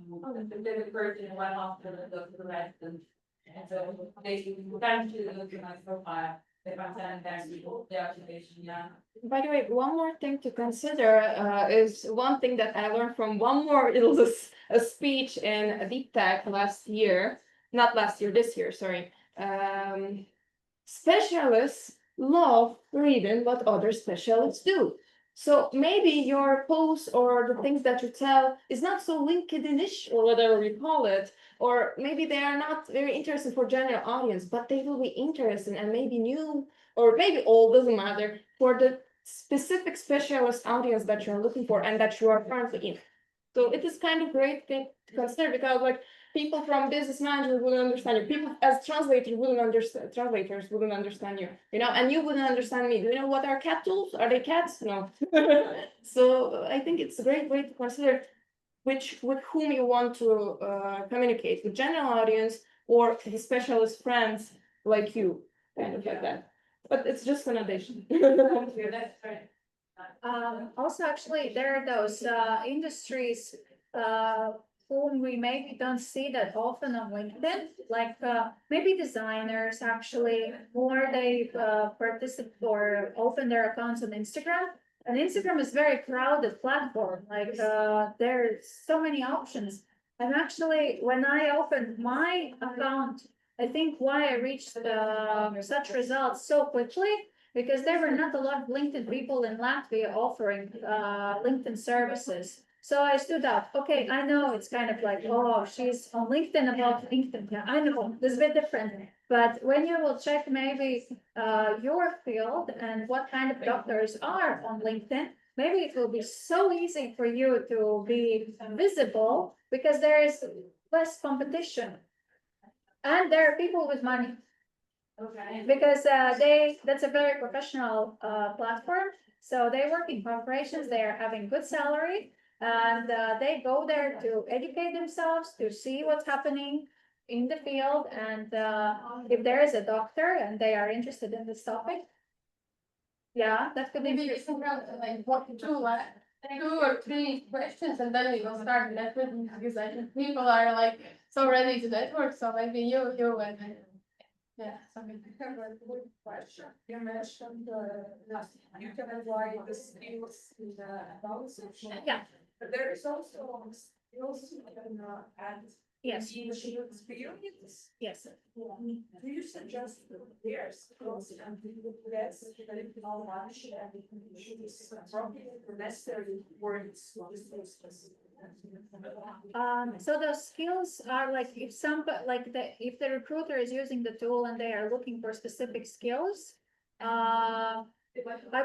specific person in one hospital that goes to the rest, and so they eventually look at my profile. If I'm sending them people, the occupation, yeah. By the way, one more thing to consider is one thing that I learned from one more, it was a speech in a deep tech last year, not last year, this year, sorry. Specialists love reading what other specialists do. So maybe your post or the things that you tell is not so LinkedIn-ish or whatever we call it, or maybe they are not very interested for general audience, but they will be interested and maybe new, or maybe old, doesn't matter, for the specific specialist audience that you're looking for and that you are currently in. So it is kind of great thing to consider because like People from business management wouldn't understand you. People as translators wouldn't understand. Translators wouldn't understand you. You know, and you wouldn't understand me. Do you know what are cat tools? Are they cats? No. So I think it's a great way to consider with whom you want to communicate, with general audience or the specialist friends like you, kind of like that. But it's just an addition. That's right. Also, actually, there are those industries whom we maybe don't see that often on LinkedIn, like maybe designers actually, or they participate or open their accounts on Instagram. And Instagram is very crowded platform. Like there's so many options. And actually, when I opened my account, I think why I reached such results so quickly, because there were not a lot of LinkedIn people in Latvia offering LinkedIn services. So I stood up. Okay, I know it's kind of like, oh, she's on LinkedIn about LinkedIn. Yeah, I know this is a bit different. But when you will check maybe your field and what kind of doctors are on LinkedIn, maybe it will be so easy for you to be visible because there is less competition. And there are people with money. Okay. Because that's a very professional platform. So they work in corporations, they are having good salary, and they go there to educate themselves, to see what's happening in the field. And if there is a doctor and they are interested in this topic, yeah, that could be. Maybe you can have like two or three questions and then we will start networking because I think people are like so ready to network. So maybe you and yeah, something. I have a good question. You mentioned you can apply the skills in the adults. Yeah. But there is also skills you can add. Yes. Leadership experience. Yes. Do you suggest their skills and do this how much and it's appropriate or necessary words? So those skills are like if if the recruiter is using the tool and they are looking for specific skills, I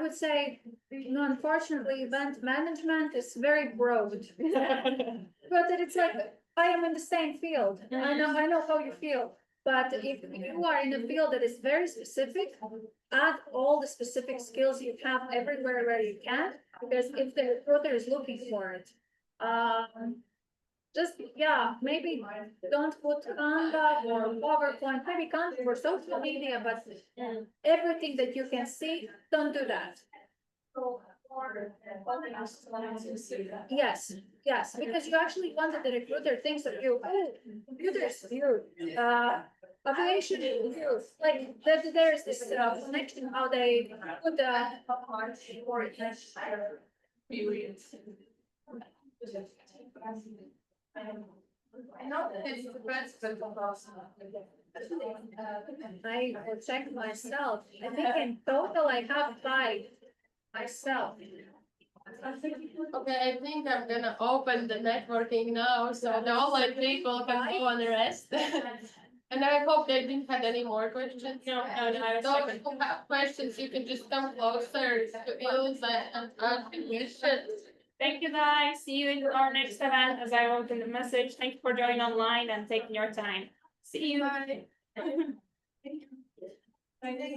would say, no, unfortunately, event management is very broad. But it's like I am in the same field. I know how you feel. But if you are in a field that is very specific, add all the specific skills you have everywhere where you can, because if the recruiter is looking for it, just maybe don't put Canva or PowerPoint, maybe Canva for social media, but everything that you can see, don't do that. Yes, because you actually wanted the recruiter thinks of you, oh, computers, you, aviation, you, like there's this connection how they put I know it's the president of us. I will check myself. I think in total I have 5 myself. Okay, I think I'm gonna open the networking now, so the online people can go on the rest. And I hope they didn't have any more questions. No, Those who have questions, you can just come closer to Ilse and ask questions. Thank you, guys. See you in our next event, as I wrote in the message. Thank you for joining online and taking your time. See you. Bye.